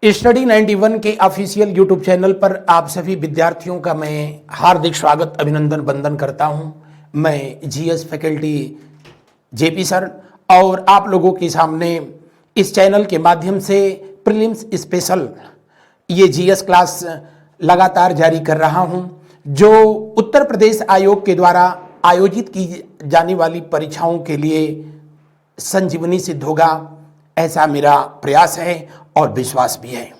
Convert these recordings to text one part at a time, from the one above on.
Study 91 के official YouTube channel पर आप सभी विद्यार्थियों का मैं हार्दिक स्वागत अभिनंदन वंदन करता हूं। मैं जीएस फैकल्टी जेपी सर और आप लोगों के सामने इस चैनल के माध्यम से प्रीलिम्स स्पेशल ये जीएस क्लास लगातार जारी कर रहा हूं, जो उत्तर प्रदेश आयोग के द्वारा आयोजित की जाने वाली परीक्षाओं के लिए संजीवनी सिद्ध होगा, ऐसा मेरा प्रयास है और विश्वास भी है।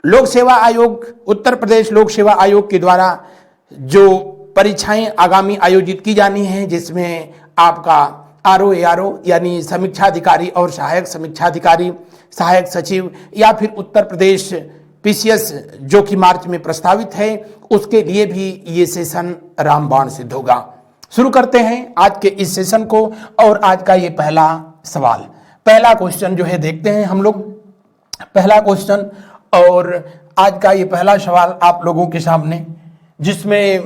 लोक सेवा आयोग, उत्तर प्रदेश लोक सेवा आयोग के द्वारा जो परीक्षाएं आगामी आयोजित की जानी हैं, जिसमें आपका आरओ एआरओ यानी समीक्षा अधिकारी और सहायक समीक्षा अधिकारी, सहायक सचिव या फिर उत्तर प्रदेश पीसीएस जो कि मार्च में प्रस्तावित है, उसके लिए भी ये सेशन रामबाण सिद्ध होगा। शुरू करते हैं आज के इस सेशन को और आज का ये पहला सवाल, पहला क्वेश्चन जो है देखते हैं हम लोग। पहला क्वेश्चन और आज का ये पहला सवाल आप लोगों के सामने, जिसमें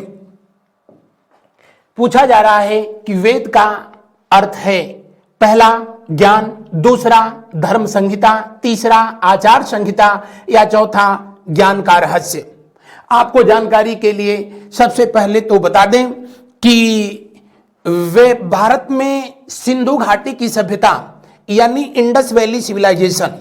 पूछा जा रहा है कि वेद का अर्थ है पहला ज्ञान, दूसरा धर्म संहिता, तीसरा आचार संहिता या चौथा ज्ञान का रहस्य। आपको जानकारी के लिए सबसे पहले तो बता दें कि वे भारत में सिंधु घाटी की सभ्यता यानी इंडस वैली सिविलाइजेशन,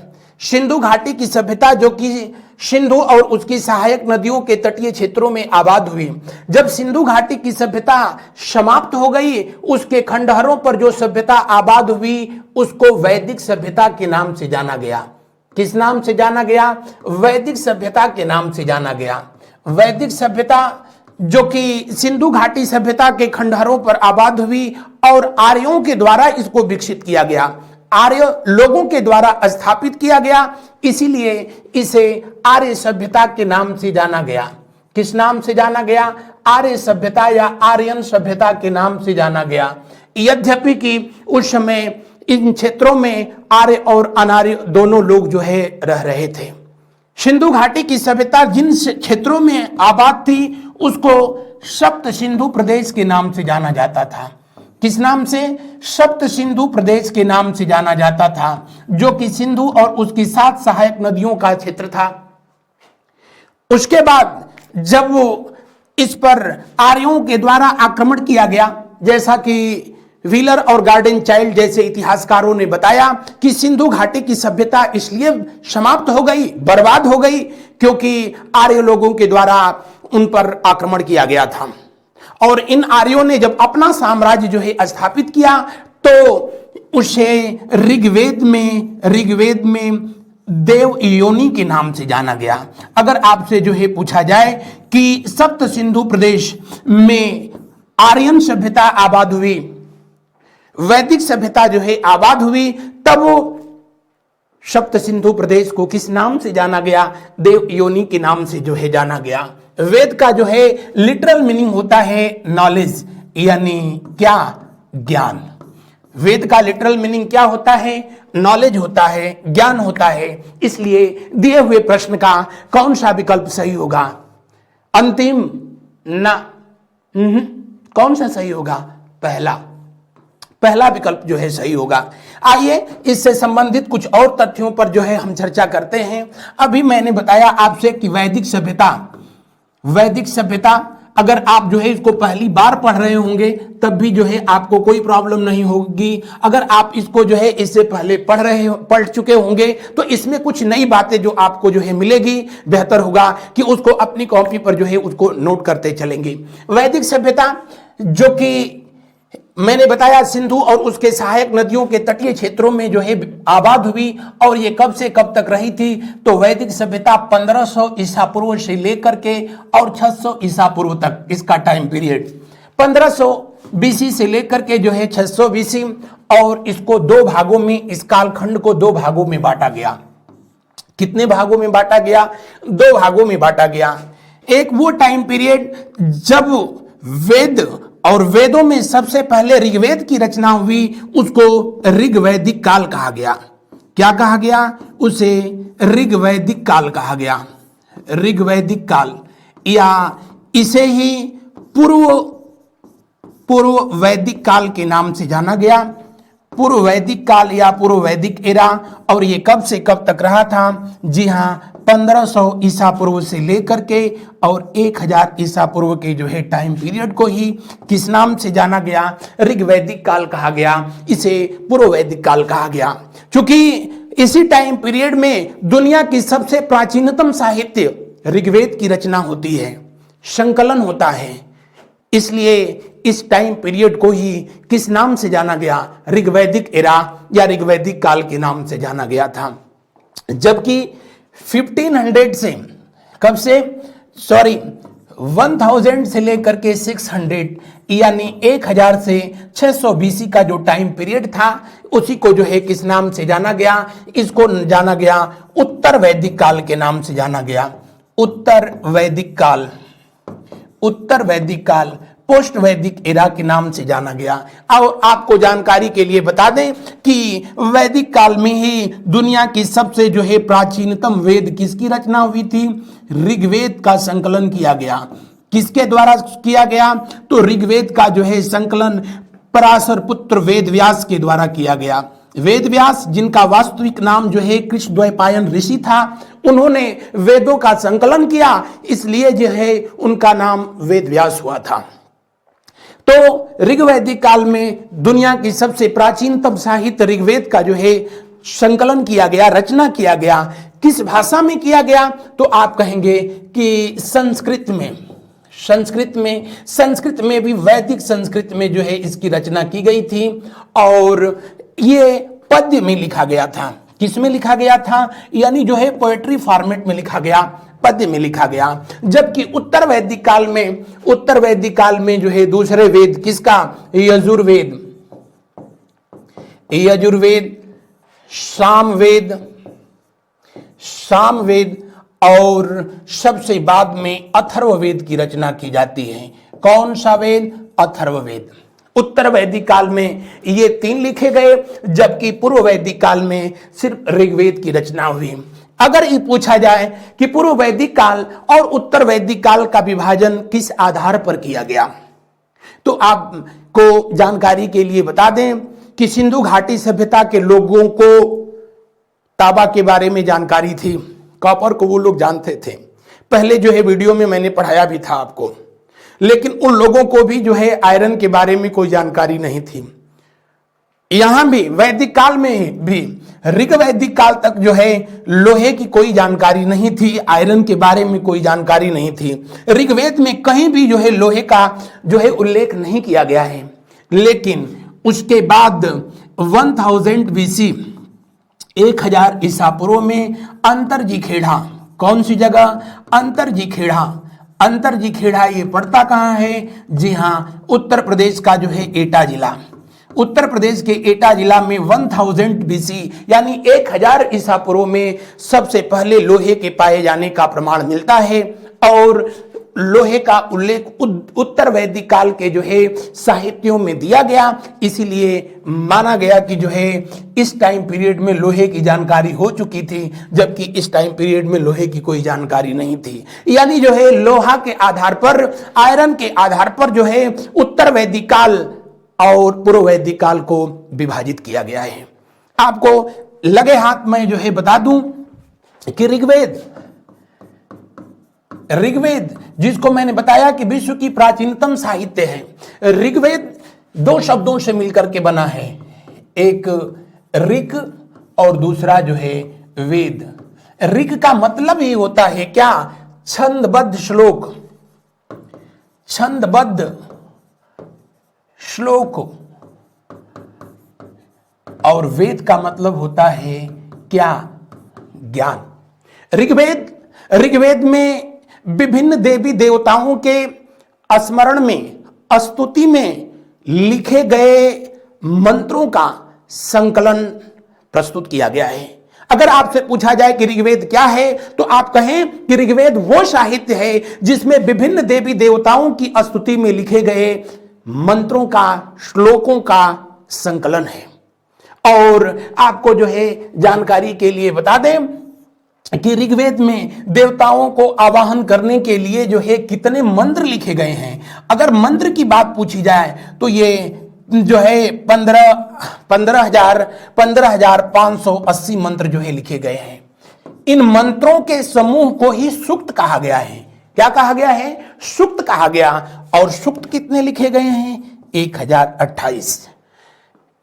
सिंधु घाटी की सभ्यता जो कि सिंधु और उसकी सहायक नदियों के तटीय क्षेत्रों में आबाद हुई। जब सिंधु घाटी की सभ्यता समाप्त हो गई, उसके खंडहरों पर जो सभ्यता आबाद हुई उसको वैदिक सभ्यता के नाम से जाना गया। किस नाम से जाना गया? वैदिक सभ्यता के नाम से जाना गया। वैदिक सभ्यता जो कि सिंधु घाटी सभ्यता के खंडहरों पर आबाद हुई और आर्यों के द्वारा इसको विकसित किया गया, आर्य लोगों के द्वारा स्थापित किया गया, इसीलिए इसे आर्य सभ्यता के नाम से जाना गया। किस नाम से जाना गया? आर्य सभ्यता या आर्यन सभ्यता के नाम से जाना गया। यद्यपि कि उस समय इन क्षेत्रों में आर्य और अनार्य दोनों लोग जो है रह रहे थे। सिंधु घाटी की सभ्यता जिन क्षेत्रों में आबाद थी उसको सप्त सिंधु प्रदेश के नाम से जाना जाता था। किस नाम से? सप्त सिंधु प्रदेश के नाम से जाना जाता था, जो कि सिंधु और उसकी 7 सहायक नदियों का क्षेत्र था। उसके बाद जब वो इस पर आर्यों के द्वारा आक्रमण किया गया, जैसा कि व्हीलर और गार्डन चाइल्ड जैसे इतिहासकारों ने बताया कि सिंधु घाटी की सभ्यता इसलिए समाप्त हो गई, बर्बाद हो गई, क्योंकि आर्य लोगों के द्वारा उन पर आक्रमण किया गया था। और इन आर्यों ने जब अपना साम्राज्य जो है स्थापित किया तो उसे ऋग्वेद में देव योनि के नाम से जाना गया। अगर आपसे जो है पूछा जाए कि सप्त सिंधु प्रदेश में आर्यन सभ्यता आबाद हुई, वैदिक सभ्यता जो है आबाद हुई, तब वो सप्त सिंधु प्रदेश को किस नाम से जाना गया? देव योनि के नाम से जो है जाना गया। वेद का जो है लिटरल मीनिंग होता है नॉलेज, यानी क्या? ज्ञान। वेद का लिटरल मीनिंग क्या होता है? नॉलेज होता है, ज्ञान होता है। इसलिए दिए हुए प्रश्न का कौन सा विकल्प सही होगा? अंतिम ना, कौन सा सही होगा? पहला विकल्प जो है सही होगा। आइए इससे संबंधित कुछ और तथ्यों पर जो है हम चर्चा करते हैं। अभी मैंने बताया आपसे कि वैदिक सभ्यता अगर आप जो है इसको पहली बार पढ़ रहे होंगे तब भी जो है आपको कोई प्रॉब्लम नहीं होगी। अगर आप इसको जो है इससे पहले पढ़ चुके होंगे तो इसमें कुछ नई बातें जो आपको जो है मिलेगी, बेहतर होगा कि उसको अपनी कॉपी पर जो है उसको नोट करते चलेंगे। वैदिक सभ्यता जो कि मैंने बताया सिंधु और उसके सहायक नदियों के तटीय क्षेत्रों में जो है आबाद हुई, और ये कब से कब तक रही थी? तो वैदिक सभ्यता 1500 ईसा पूर्व से लेकर के और 600 ईसा पूर्व तक, इसका टाइम पीरियड 1500 बीसी से लेकर के जो है 600 बीसी, और इसको 2 भागों में, इस कालखंड को 2 भागों में बांटा गया। कितने भागों में बांटा गया? 2 भागों में बांटा गया। एक वो टाइम पीरियड जब वेद और वेदों में सबसे पहले ऋग्वेद की रचना हुई, उसको ऋग्वैदिक काल कहा गया। क्या कहा गया? उसे ऋग्वैदिक काल कहा गया। ऋग्वैदिक काल, या इसे ही पूर्व वैदिक काल के नाम से जाना गया। पूर्व वैदिक काल या पूर्व वैदिक एरा। और ये कब से कब तक रहा था? जी हाँ, 1500 ईसा पूर्व से लेकर के और 1000 ईसा पूर्व के जो है टाइम पीरियड को ही किस नाम से जाना गया? ऋग्वैदिक काल कहा गया, इसे पूर्व वैदिक काल कहा गया। क्योंकि इसी टाइम पीरियड में दुनिया की सबसे प्राचीनतम साहित्य ऋग्वेद की रचना होती है, संकलन होता है, इसलिए इस टाइम पीरियड को ही किस नाम से जाना गया? ऋग्वैदिक एरा या ऋग्वैदिक काल के नाम से जाना गया था। जबकि 1500 से कब से 1000 से लेकर के 600 यानी 1000 से 600 बीसी का जो टाइम पीरियड था उसी को जो है किस नाम से जाना गया? इसको जाना गया उत्तर वैदिक काल के नाम से जाना गया। उत्तर वैदिक काल, उत्तर वैदिक काल, पोस्ट वैदिक एरा के नाम से जाना गया। और आपको जानकारी के लिए बता दें कि वैदिक काल में ही दुनिया की सबसे जो है प्राचीनतम वेद किसकी रचना हुई थी? ऋग्वेद का संकलन किया गया। किसके द्वारा किया गया? तो ऋग्वेद का जो है संकलन पराशर पुत्र वेद व्यास के द्वारा किया गया। वेद व्यास, जिनका वास्तविक नाम जो है कृष्णद्वैपायन ऋषि था, उन्होंने वेदों का संकलन किया, इसलिए जो है उनका नाम वेद व्यास हुआ था। तो ऋग्वैदिक काल में दुनिया की सबसे प्राचीनतम साहित्य ऋग्वेद का जो है संकलन किया गया, रचना किया गया। किस भाषा में किया गया? तो आप कहेंगे कि संस्कृत में। संस्कृत में भी वैदिक संस्कृत में जो है इसकी रचना की गई थी और ये पद्य में लिखा गया था। किस में लिखा गया था? यानी जो है पोएट्री फॉर्मेट में लिखा गया, पद्य में लिखा गया। जबकि उत्तर वैदिक काल में जो है दूसरे वेद किसका? यजुर्वेद, सामवेद और सबसे बाद में अथर्ववेद की रचना की जाती है। कौन सा वेद? अथर्ववेद। उत्तर वैदिक काल में ये 3 लिखे गए, जबकि पूर्व वैदिक काल में सिर्फ ऋग्वेद की रचना हुई। अगर ये पूछा जाए कि पूर्व वैदिक काल और उत्तर वैदिक काल का विभाजन किस आधार पर किया गया, तो आपको जानकारी के लिए बता दें कि सिंधु घाटी सभ्यता के लोगों को तांबा के बारे में जानकारी थी, कॉपर को वो लोग जानते थे। पहले जो है वीडियो में मैंने पढ़ाया भी था आपको, लेकिन उन लोगों को भी जो है आयरन के बारे में कोई जानकारी नहीं थी। यहां भी वैदिक काल में भी ऋग्वैदिक काल तक जो है लोहे की कोई जानकारी नहीं थी, आयरन के बारे में कोई जानकारी नहीं थी। ऋग्वेद में कहीं भी जो है लोहे का जो है उल्लेख नहीं किया गया है। लेकिन उसके बाद 1000 बीसी 1000 ईसा पूर्व में अंतरजी खेड़ा, कौन सी जगह? अंतरजी खेड़ा ये पड़ता कहां है? जी हां, उत्तर प्रदेश का जो है एटा जिला। उत्तर प्रदेश के एटा जिला में 1000 बीसी यानी 1000 ईसा पूर्व में सबसे पहले लोहे के पाए जाने का प्रमाण मिलता है। और लोहे का उल्लेख उत्तर वैदिक काल के जो है साहित्यों में दिया गया, इसीलिए माना गया कि जो है इस टाइम पीरियड में लोहे की जानकारी हो चुकी थी, जबकि इस टाइम पीरियड में लोहे की कोई जानकारी नहीं थी। यानी जो है लोहा के आधार पर, आयरन के आधार पर जो है उत्तर वैदिक काल और पूर्व वैदिक काल को विभाजित किया गया है। आपको लगे हाथ में जो है बता दूं कि ऋग्वेद जिसको मैंने बताया कि विश्व की प्राचीनतम साहित्य है, ऋग्वेद 2 शब्दों से मिलकर के बना है, एक ऋक और दूसरा जो है वेद। ऋक का मतलब ही होता है क्या? छंदबद्ध श्लोक, छंदबद्ध श्लोक। और वेद का मतलब होता है क्या? ज्ञान। ऋग्वेद में विभिन्न देवी देवताओं के स्मरण में, स्तुति में लिखे गए मंत्रों का संकलन प्रस्तुत किया गया है। अगर आपसे पूछा जाए कि ऋग्वेद क्या है, तो आप कहें कि ऋग्वेद वो साहित्य है जिसमें विभिन्न देवी देवताओं की स्तुति में लिखे गए मंत्रों का, श्लोकों का संकलन है। और आपको जो है जानकारी के लिए बता दें कि ऋग्वेद में देवताओं को आवाहन करने के लिए जो है कितने मंत्र लिखे गए हैं। अगर मंत्र की बात पूछी जाए तो ये जो है 15,580 मंत्र जो है लिखे गए हैं। इन मंत्रों के समूह को ही सूक्त कहा गया है। क्या कहा गया है? सूक्त कहा गया। और सूक्त कितने लिखे गए हैं? 1028।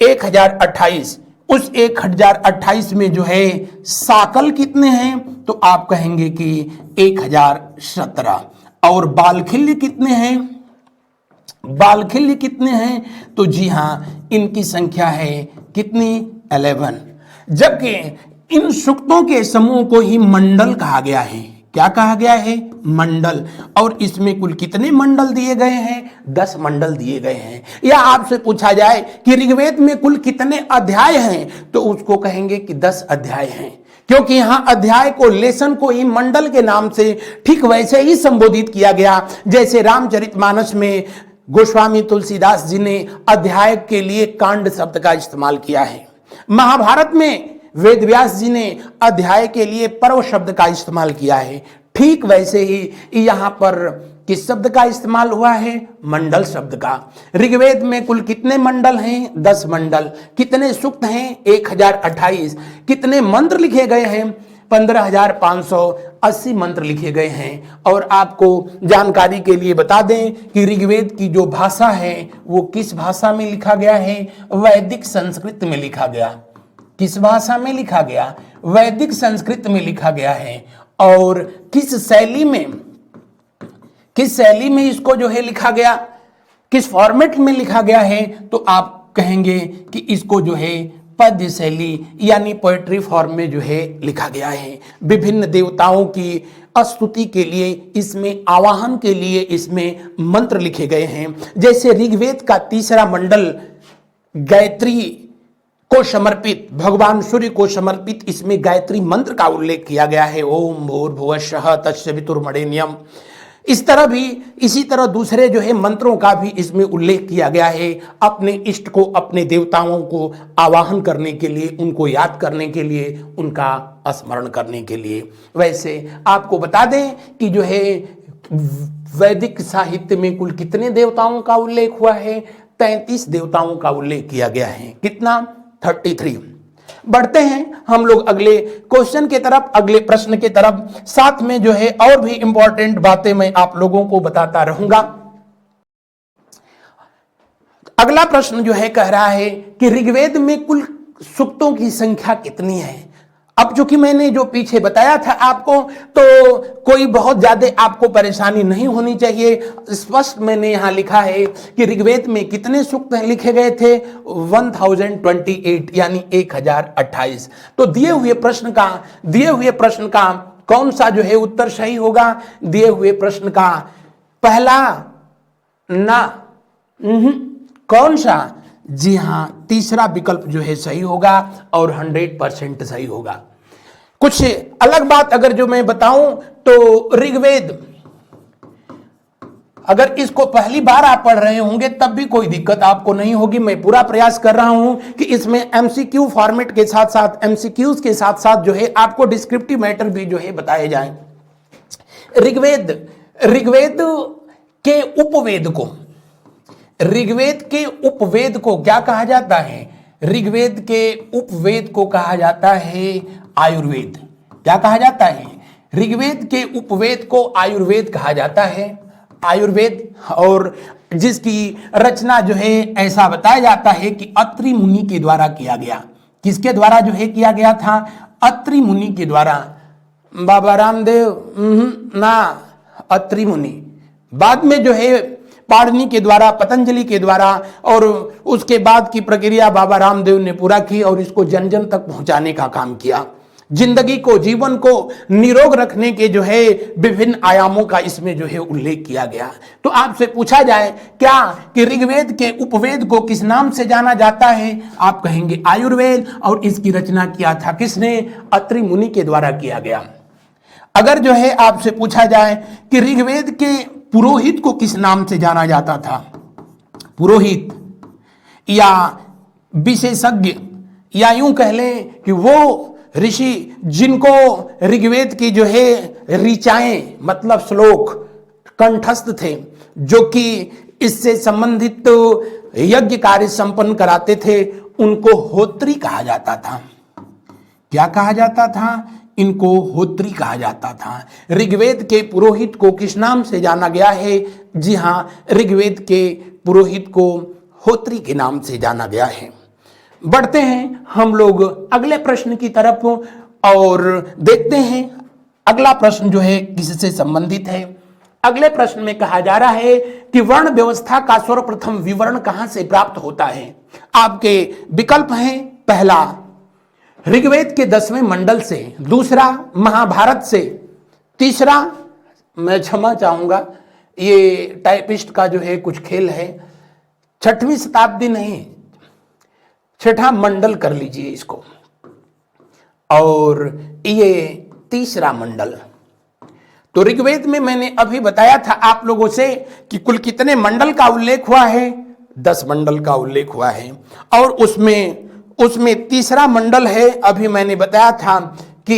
1028। उस 1028 में जो है साकल कितने हैं? तो आप कहेंगे कि 1017। और बालखिल्य कितने हैं? बालखिल्य कितने हैं? तो जी हां, इनकी संख्या है कितनी? 11। जबकि इन सूक्तों के समूह को ही मंडल कहा गया है। क्या कहा गया है? मंडल। और इसमें कुल कितने मंडल दिए गए हैं? 10 मंडल दिए गए हैं। या आपसे पूछा जाए कि ऋग्वेद में कुल कितने अध्याय हैं, तो उसको कहेंगे कि 10 अध्याय हैं, क्योंकि यहां अध्याय को, लेसन को ही मंडल के नाम से ठीक वैसे ही संबोधित किया गया जैसे रामचरितमानस में गोस्वामी तुलसीदास जी ने अध्याय के लिए कांड शब्द का इस्तेमाल किया है। महाभारत में वेदव्यास जी ने अध्याय के लिए पर्व शब्द का इस्तेमाल किया है। ठीक वैसे ही यहां पर किस शब्द का इस्तेमाल हुआ है? मंडल शब्द का। ऋग्वेद में कुल कितने मंडल हैं? 10 मंडल। कितने सूक्त हैं? 1028। कितने मंत्र लिखे गए हैं? 15,580 मंत्र लिखे गए हैं। और आपको जानकारी के लिए बता दें कि ऋग्वेद की जो भाषा है वो किस भाषा में लिखा गया है? वैदिक संस्कृत में लिखा गया। किस भाषा में लिखा गया? वैदिक संस्कृत में लिखा गया है। और किस शैली में इसको जो है लिखा गया, किस फॉर्मेट में लिखा गया है? तो आप कहेंगे कि इसको जो है पद्य शैली यानी पोएट्री फॉर्म में जो है लिखा गया है। विभिन्न देवताओं की स्तुति के लिए, इसमें आवाहन के लिए इसमें मंत्र लिखे गए हैं। जैसे ऋग्वेद का 3रा मंडल गायत्री को समर्पित, भगवान सूर्य को समर्पित, इसमें गायत्री मंत्र का उल्लेख किया गया है। ओम भूर्भुवस्सुः तत्सवितुर्वरेण्यम्। इसी तरह दूसरे जो है मंत्रों का भी इसमें उल्लेख किया गया है, अपने इष्ट को, अपने देवताओं को आवाहन करने के लिए, उनको याद करने के लिए, उनका स्मरण करने के लिए। वैसे आपको बता दें कि जो है वैदिक साहित्य में कुल कितने देवताओं का उल्लेख हुआ है? 33 देवताओं का उल्लेख किया गया है। कितना? 33। बढ़ते हैं हम लोग अगले क्वेश्चन के तरफ, अगले प्रश्न के तरफ। साथ में जो है और भी इंपॉर्टेंट बातें मैं आप लोगों को बताता रहूंगा। अगला प्रश्न जो है कह रहा है कि ऋग्वेद में कुल सूक्तों की संख्या कितनी है? अब चूंकि मैंने जो पीछे बताया था आपको, तो कोई बहुत ज्यादा आपको परेशानी नहीं होनी चाहिए। स्पष्ट मैंने यहां लिखा है कि ऋग्वेद में कितने सूक्त लिखे गए थे? 1028 यानी 1028। तो दिए हुए प्रश्न का कौन सा जो है उत्तर सही होगा? दिए हुए प्रश्न का पहला ना, कौन सा? जी हां, 3रा विकल्प जो है सही होगा और 100% सही होगा। कुछ अलग बात अगर जो मैं बताऊं तो ऋग्वेद, अगर इसको पहली बार आप पढ़ रहे होंगे तब भी कोई दिक्कत आपको नहीं होगी। मैं पूरा प्रयास कर रहा हूं कि इसमें एमसीक्यू फॉर्मेट के साथ साथ, एमसीक्यूज के साथ साथ जो है आपको डिस्क्रिप्टिव मैटर भी जो है बताए जाएं। ऋग्वेद के उपवेद को क्या कहा जाता है? ऋग्वेद के उपवेद को कहा जाता है आयुर्वेद। क्या कहा जाता है? ऋग्वेद के उपवेद को आयुर्वेद कहा जाता है। आयुर्वेद, और जिसकी रचना जो है ऐसा बताया जाता है कि अत्रि मुनि के द्वारा किया गया। किसके द्वारा जो है किया गया था? अत्रि मुनि के द्वारा। बाबा रामदेव ना, अत्रि मुनि। बाद में जो है पाणिनि के द्वारा, पतंजलि के द्वारा, और उसके बाद की प्रक्रिया बाबा रामदेव ने पूरा की और इसको जन जन तक पहुंचाने का काम किया। जिंदगी को, जीवन को निरोग रखने के जो है विभिन्न आयामों का इसमें जो है उल्लेख किया गया। तो आपसे पूछा जाए क्या कि ऋग्वेद के उपवेद को किस नाम से जाना जाता है? आप कहेंगे आयुर्वेद। और इसकी रचना किया था किसने? अत्रि मुनि के द्वारा किया गया। अगर जो है आपसे पूछा जाए कि ऋग्वेद के पुरोहित को किस नाम से जाना जाता था? पुरोहित या विशेषज्ञ, या यूं कह लें कि वो ऋषि जिनको ऋग्वेद की जो है ऋचाएं मतलब श्लोक कंठस्थ थे, जो कि इससे संबंधित यज्ञ कार्य संपन्न कराते थे, उनको होत्री कहा जाता था। क्या कहा जाता था? इनको होत्री कहा जाता था। ऋग्वेद के पुरोहित को किस नाम से जाना गया है? जी हां, ऋग्वेद के पुरोहित को होत्री के नाम से जाना गया है। बढ़ते हैं हम लोग अगले प्रश्न की तरफ और देखते हैं अगला प्रश्न जो है किससे संबंधित है। अगले प्रश्न में कहा जा रहा है कि वर्ण व्यवस्था का सर्वप्रथम विवरण कहां से प्राप्त होता है? आपके विकल्प हैं, पहला ऋग्वेद के 10वें मंडल से, दूसरा महाभारत से, तीसरा, मैं क्षमा चाहूंगा ये टाइपिस्ट का जो है कुछ खेल है, 6वीं शताब्दी नहीं, 6ठा मंडल कर लीजिए इसको, और ये तीसरा मंडल। तो ऋग्वेद में मैंने अभी बताया था आप लोगों से कि कुल कितने मंडल का उल्लेख हुआ है? 10 मंडल का उल्लेख हुआ है, और उसमें तीसरा मंडल है, अभी मैंने बताया था कि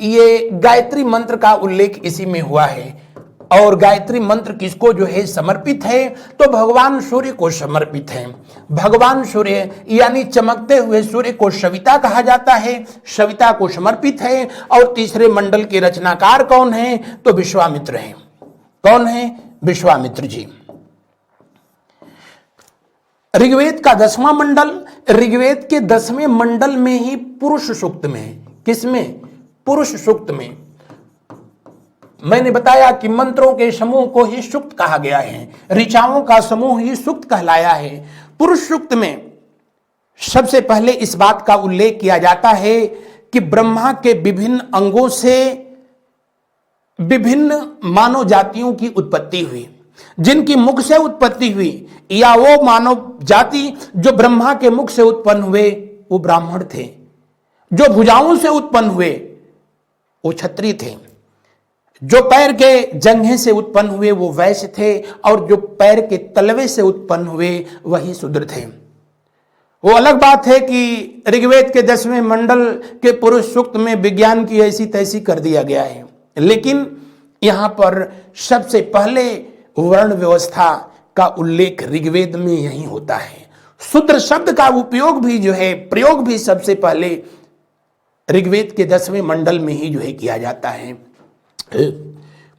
ये गायत्री मंत्र का उल्लेख इसी में हुआ है। और गायत्री मंत्र किसको जो है समर्पित है? तो भगवान सूर्य को समर्पित है। भगवान सूर्य यानी चमकते हुए सूर्य को सविता कहा जाता है, सविता को समर्पित है। और तीसरे मंडल के रचनाकार कौन है? तो विश्वामित्र हैं। कौन है? विश्वामित्र जी। ऋग्वेद का 10वां मंडल, ऋग्वेद के 10वें मंडल में ही पुरुष सूक्त में, किसमें? पुरुष सूक्त में। मैंने बताया कि मंत्रों के समूह को ही सूक्त कहा गया है, ऋचाओं का समूह ही सूक्त कहलाया है। पुरुष सूक्त में सबसे पहले इस बात का उल्लेख किया जाता है कि ब्रह्मा के विभिन्न अंगों से विभिन्न मानव जातियों की उत्पत्ति हुई। जिनकी मुख से उत्पत्ति हुई या वो मानव जाति जो ब्रह्मा के मुख से उत्पन्न हुए वो ब्राह्मण थे, जो भुजाओं से उत्पन्न हुए वो क्षत्रिय थे, जो पैर के जंघे से उत्पन्न हुए वो वैश्य थे, और जो पैर के तलवे से उत्पन्न हुए वही शूद्र थे। वो अलग बात है कि ऋग्वेद के 10वें मंडल के पुरुष सूक्त में विज्ञान की ऐसी तैसी कर दिया गया है, लेकिन यहां पर सबसे पहले वर्ण व्यवस्था का उल्लेख ऋग्वेद में यही होता है। शूद्र शब्द का उपयोग भी जो है, प्रयोग भी सबसे पहले ऋग्वेद के 10वें मंडल में ही जो है किया जाता है।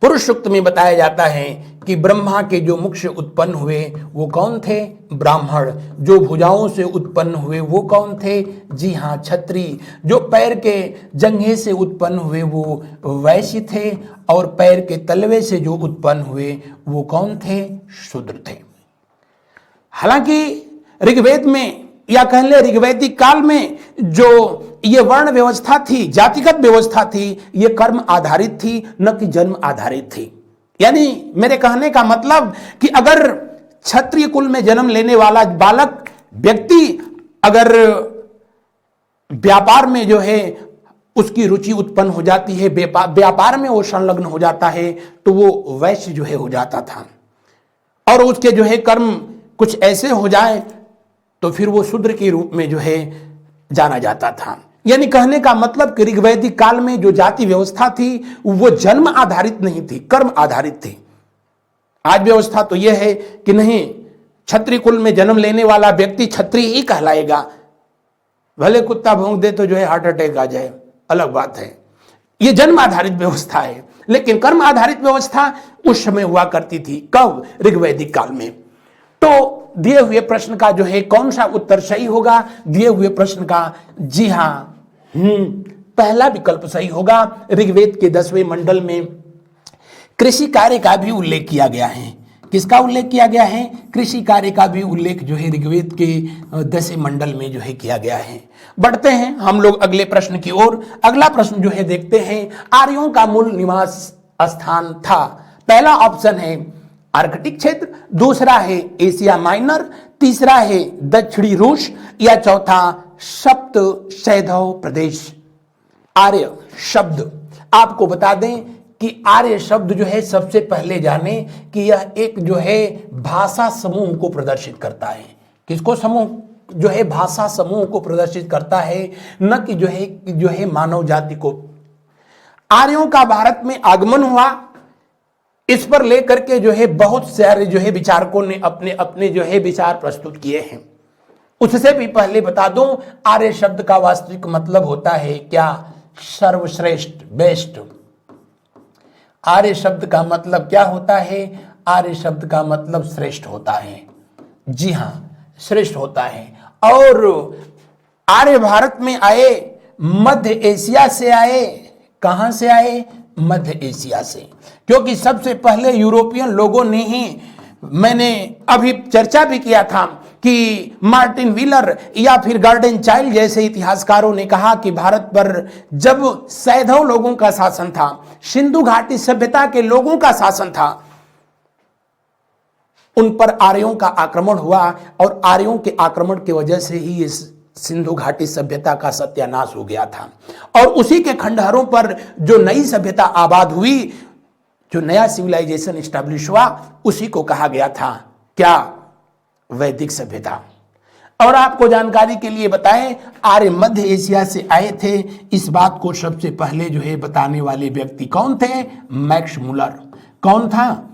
पुरुष सूक्त में बताया जाता है कि ब्रह्मा के जो मुख से उत्पन्न हुए वो कौन थे? ब्राह्मण। जो भुजाओं से उत्पन्न हुए वो कौन थे? जी हां, क्षत्रिय। जो पैर के जंघे से उत्पन्न हुए वो वैश्य थे, और पैर के तलवे से जो उत्पन्न हुए वो कौन थे? शूद्र थे। हालांकि ऋग्वेद में या कह ले ऋग्वैदिक काल में जो ये वर्ण व्यवस्था थी, जातिगत व्यवस्था थी, ये कर्म आधारित थी, न कि जन्म आधारित थी। यानी मेरे कहने का मतलब कि अगर क्षत्रिय कुल में जन्म लेने वाला बालक व्यक्ति अगर व्यापार में जो है उसकी रुचि उत्पन्न हो जाती है, व्यापार में वो संलग्न हो जाता है, तो वो वैश्य जो है हो जाता था। और उसके जो है कर्म कुछ ऐसे हो जाए तो फिर वो शूद्र के रूप में जो है जाना जाता था। यानी कहने का मतलब कि ऋग्वैदिक काल में जो जाति व्यवस्था थी वो जन्म आधारित नहीं थी, कर्म आधारित थी। आज व्यवस्था तो यह है कि नहीं, क्षत्रिय कुल में जन्म लेने वाला व्यक्ति क्षत्रिय ही कहलाएगा, भले कुत्ता भौंक दे तो जो है हार्ट अटैक आ जाए, अलग बात है। यह जन्म आधारित व्यवस्था है, लेकिन कर्म आधारित व्यवस्था उस समय हुआ करती थी। कब? ऋग्वैदिक काल में। तो दिए हुए प्रश्न का जो है कौन सा उत्तर सही होगा? दिए हुए प्रश्न का जी हां, पहला विकल्प सही होगा। ऋग्वेद के 10वें मंडल में कृषि कार्य का भी उल्लेख किया गया है। किसका उल्लेख किया गया है? कृषि कार्य का भी उल्लेख जो है ऋग्वेद के 10वें मंडल में जो है किया गया है। बढ़ते हैं हम लोग अगले प्रश्न की ओर। अगला प्रश्न जो है देखते हैं, आर्यों का मूल निवास स्थान था। पहला ऑप्शन है आर्कटिक क्षेत्र, दूसरा है एशिया माइनर, तीसरा है दक्षिणी रूस, या चौथा सप्त सैधव प्रदेश। आर्य शब्द, आपको बता दें कि आर्य शब्द जो है सबसे पहले जाने कि यह एक जो है भाषा समूह को प्रदर्शित करता है। किसको समूह? जो है भाषा समूह को प्रदर्शित करता है, न कि जो है मानव जाति को। आर्यों का भारत में आगमन हुआ इस पर लेकर के जो है बहुत सारे जो है विचारकों ने अपने अपने जो है विचार प्रस्तुत किए हैं। उससे भी पहले बता दूं, आर्य शब्द का वास्तविक मतलब होता है क्या? सर्वश्रेष्ठ, बेस्ट। आर्य शब्द का मतलब क्या होता है? आर्य शब्द का मतलब श्रेष्ठ होता है। जी हां, श्रेष्ठ होता है। और आर्य भारत में आए, मध्य एशिया से आए। कहां से आए? मध्य एशिया से। क्योंकि सबसे पहले यूरोपियन लोगों ने ही, मैंने अभी चर्चा भी किया था कि मार्टिन व्हीलर या फिर गार्डन चाइल्ड जैसे इतिहासकारों ने कहा कि भारत पर जब सैधव लोगों का शासन था, सिंधु घाटी सभ्यता के लोगों का शासन था, उन पर आर्यों का आक्रमण हुआ और आर्यों के आक्रमण की वजह से ही इस सिंधु घाटी सभ्यता का सत्यानाश हो गया था। और उसी के खंडहरों पर जो नई सभ्यता आबाद हुई, जो नया सिविलाइजेशन स्टैब्लिश हुआ, उसी को कहा गया था क्या? वैदिक सभ्यता। और आपको जानकारी के लिए बताएं, आर्य मध्य एशिया से आए थे, इस बात को सबसे पहले जो है बताने वाले व्यक्ति कौन थे? Max Muller. कौन था?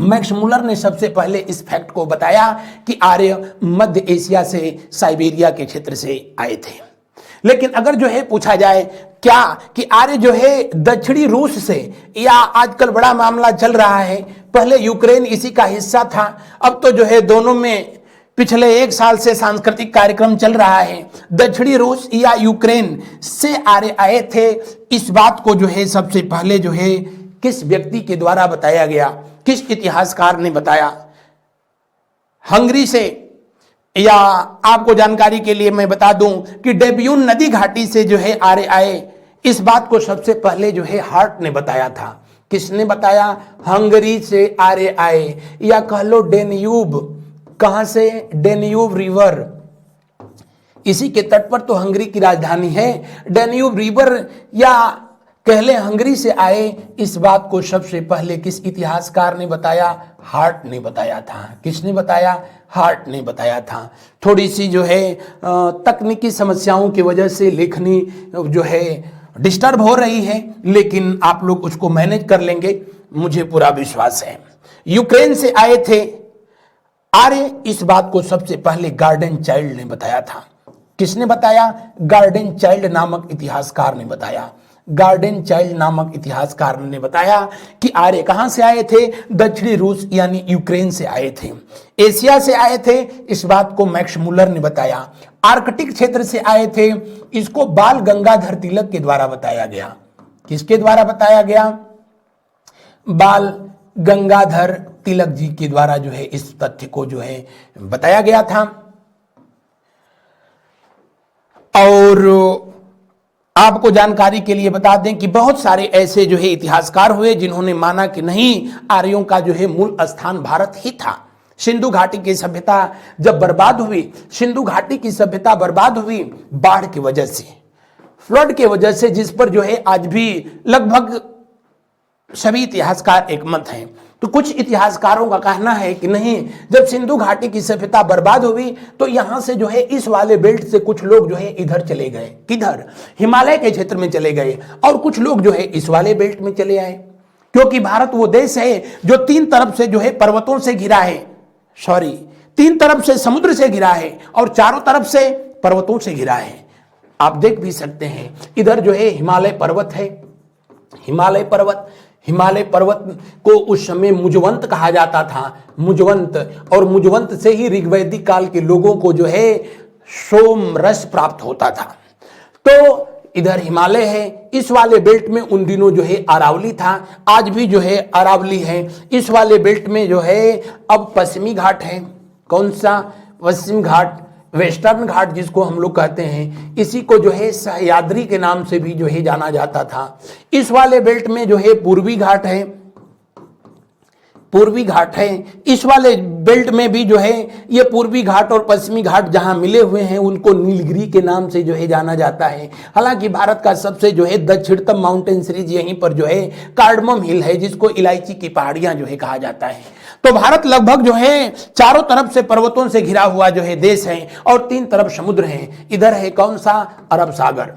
मैक्स मुलर ने सबसे पहले इस फैक्ट को बताया कि आर्य मध्य एशिया से, साइबेरिया के क्षेत्र से आए थे। लेकिन अगर जो है पूछा जाए क्या कि आर्य जो है दक्षिणी रूस से, या आजकल बड़ा मामला चल रहा है, पहले यूक्रेन इसी का हिस्सा था, अब तो जो है दोनों में पिछले 1 साल से सांस्कृतिक कार्यक्रम चल रहा है, दक्षिणी रूस या यूक्रेन से आर्य आए थे, इस बात को जो है सबसे पहले जो है किस व्यक्ति के द्वारा बताया गया? किस इतिहासकार ने बताया? हंगरी से, या आपको जानकारी के लिए मैं बता दूं कि डेब्यून नदी घाटी से जो है आर्य आए, इस बात को सबसे पहले जो है हार्ट ने बताया था। किसने बताया? हंगरी से आर्य आए, या कह लो डेन्यूब। कहां से? डेन्यूब रिवर, इसी के तट पर तो हंगरी की राजधानी है। डेन्यूब रिवर या कह ले हंगरी से आए, इस बात को सबसे पहले किस इतिहासकार ने बताया? हार्ट ने बताया था। किसने बताया? हार्ट ने बताया था। थोड़ी सी जो है तकनीकी समस्याओं की वजह से लेखनी जो है डिस्टर्ब हो रही है, लेकिन आप लोग उसको मैनेज कर लेंगे, मुझे पूरा विश्वास है। यूक्रेन से आए थे आर्य, इस बात को सबसे पहले गार्डन चाइल्ड ने बताया था। किसने बताया? गार्डन चाइल्ड नामक इतिहासकार ने बताया। गार्डन चाइल्ड नामक इतिहासकार ने बताया कि आर्य कहां से आए थे? दक्षिणी रूस यानी यूक्रेन से आए थे। एशिया से आए थे, इस बात को मैक्स मुलर ने बताया। आर्कटिक क्षेत्र से आए थे, इसको बाल गंगाधर तिलक के द्वारा बताया गया। किसके द्वारा बताया गया? बाल गंगाधर तिलक जी के द्वारा जो है इस तथ्य को जो है बताया गया था। और आपको जानकारी के लिए बता दें कि बहुत सारे ऐसे जो है इतिहासकार हुए जिन्होंने माना कि नहीं, आर्यों का जो है मूल स्थान भारत ही था। सिंधु घाटी की सभ्यता जब बर्बाद हुई, सिंधु घाटी की सभ्यता बर्बाद हुई बाढ़ की वजह से, फ्लड की वजह से, जिस पर जो है आज भी लगभग सभी इतिहासकार एकमत हैं। तो कुछ इतिहासकारों का कहना है कि नहीं, जब सिंधु घाटी की सभ्यता बर्बाद हुई तो यहां से जो है इस वाले बेल्ट से कुछ लोग जो है इधर चले गए। किधर? हिमालय के क्षेत्र में चले गए। और कुछ लोग जो है इस वाले बेल्ट में चले आए, क्योंकि भारत वो देश है जो 3 तरफ से जो है पर्वतों से घिरा है, 3 तरफ से समुद्र से घिरा है और चारों तरफ से पर्वतों से घिरा है। आप देख भी सकते हैं, इधर जो है हिमालय पर्वत है। हिमालय पर्वत को उस समय मुजवंत कहा जाता था, मुजवंत, और मुजवंत से ही ऋग्वैदिक काल के लोगों को जो है सोम रस प्राप्त होता था। तो इधर हिमालय है, इस वाले बेल्ट में उन दिनों जो है अरावली था, आज भी जो है अरावली है। इस वाले बेल्ट में जो है अब पश्चिमी घाट है। कौन सा? पश्चिम घाट, वेस्टर्न घाट जिसको हम लोग कहते हैं, इसी को जो है सह्याद्री के नाम से भी जो है जाना जाता था। इस वाले बेल्ट में जो है पूर्वी घाट है, इस वाले बेल्ट में भी जो है ये पूर्वी घाट और पश्चिमी घाट जहां मिले हुए हैं उनको नीलगिरी के नाम से जो है जाना जाता है। हालांकि भारत का सबसे जो है दक्षिणतम माउंटेन सीरीज यहीं पर जो है कार्डमम हिल है, जिसको इलायची की पहाड़ियां जो है कहा जाता है। तो भारत लगभग जो है चारों तरफ से पर्वतों से घिरा हुआ जो है देश है और 3 तरफ समुद्र है। इधर है कौन सा? अरब सागर।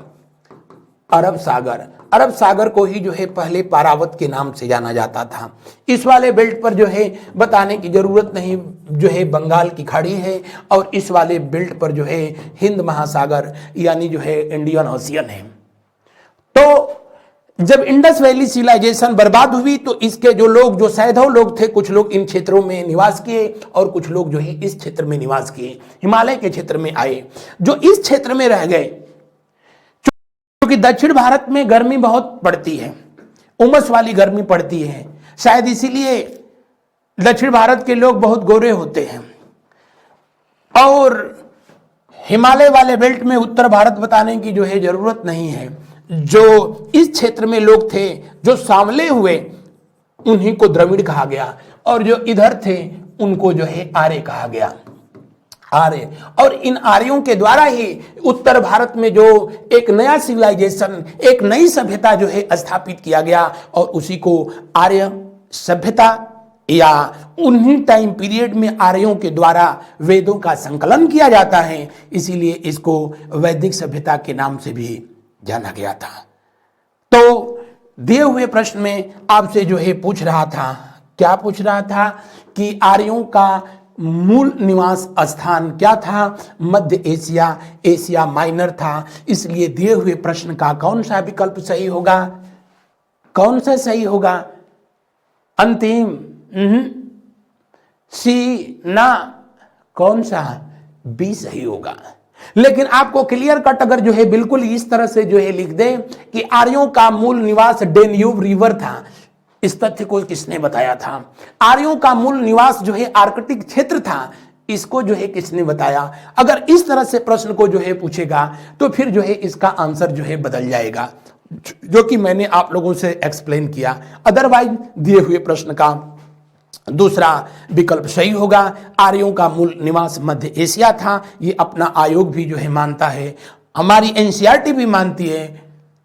अरब सागर को ही जो है पहले पारावत के नाम से जाना जाता था। इस वाले बेल्ट पर जो है बताने की जरूरत नहीं, जो है बंगाल की खाड़ी है, और इस वाले बेल्ट पर जो है हिंद महासागर यानी जो है इंडियन ओशियन है। तो जब इंडस वैली सिविलाइजेशन बर्बाद हुई तो इसके जो लोग, जो सैधव लोग थे, कुछ लोग इन क्षेत्रों में निवास किए और कुछ लोग जो है इस क्षेत्र में निवास किए, हिमालय के क्षेत्र में आए। जो इस क्षेत्र में रह गए, क्योंकि दक्षिण भारत में गर्मी बहुत पड़ती है, उमस वाली गर्मी पड़ती है, शायद इसीलिए दक्षिण भारत के लोग बहुत गोरे होते हैं। और हिमालय वाले बेल्ट में उत्तर भारत बताने की जो है जरूरत नहीं है। जो इस क्षेत्र में लोग थे जो सांवले हुए, उन्हीं को द्रविड़ कहा गया, और जो इधर थे उनको जो है आर्य कहा गया, आर्य। और इन आर्यों के द्वारा ही उत्तर भारत में जो एक नया सिविलाइजेशन, एक नई सभ्यता जो है स्थापित किया गया, और उसी को आर्य सभ्यता या उन्हीं टाइम पीरियड में आर्यों के द्वारा वेदों का संकलन किया जाता है, इसीलिए इसको वैदिक सभ्यता के नाम से भी जाना गया था। तो दिए हुए प्रश्न में आपसे जो है पूछ रहा था, क्या पूछ रहा था कि आर्यों का मूल निवास स्थान क्या था? मध्य एशिया, एशिया माइनर था। इसलिए दिए हुए प्रश्न का कौन सा विकल्प सही होगा? कौन सा सही होगा? अंतिम सी ना, कौन सा? बी सही होगा। लेकिन आपको क्लियर कट अगर जो है बिल्कुल इस तरह से जो है लिख दे कि आर्यों का मूल निवास डेन्यूब रिवर था, इस तथ्य को किसने बताया था? आर्यों का मूल निवास जो है आर्कटिक क्षेत्र था, इसको जो है किसने बताया? अगर इस तरह से प्रश्न को जो है पूछेगा तो फिर जो है इसका आंसर जो है बदल जाएगा, जो कि मैंने आप लोगों से एक्सप्लेन किया। अदरवाइज दिए हुए प्रश्न का दूसरा विकल्प सही होगा। आर्यों का मूल निवास मध्य एशिया था। ये अपना आयोग भी जो है मानता है, हमारी एनसीईआरटी भी मानती है,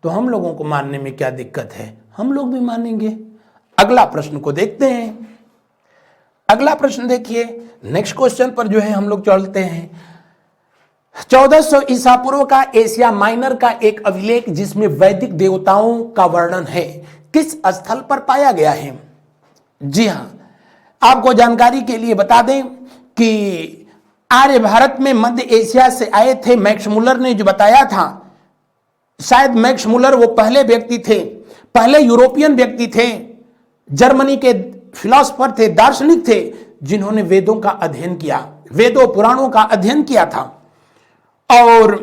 तो हम लोगों को मानने में क्या दिक्कत है? हम लोग भी मानेंगे। अगला प्रश्न को देखते हैं। अगला प्रश्न देखिए, नेक्स्ट क्वेश्चन पर जो है हम लोग चलते हैं। 1400 ईसा पूर्व का एशिया माइनर का एक अभिलेख जिसमें वैदिक देवताओं का वर्णन है, किस स्थल पर पाया गया है? जी हां, आपको जानकारी के लिए बता दें कि आर्य भारत में मध्य एशिया से आए थे। मैक्स मुलर ने जो बताया था, शायद मैक्स मुलर वो पहले व्यक्ति थे, पहले यूरोपियन व्यक्ति थे, जर्मनी के फिलोसफर थे, दार्शनिक थे, जिन्होंने वेदों का अध्ययन किया, वेदों पुराणों का अध्ययन किया था। और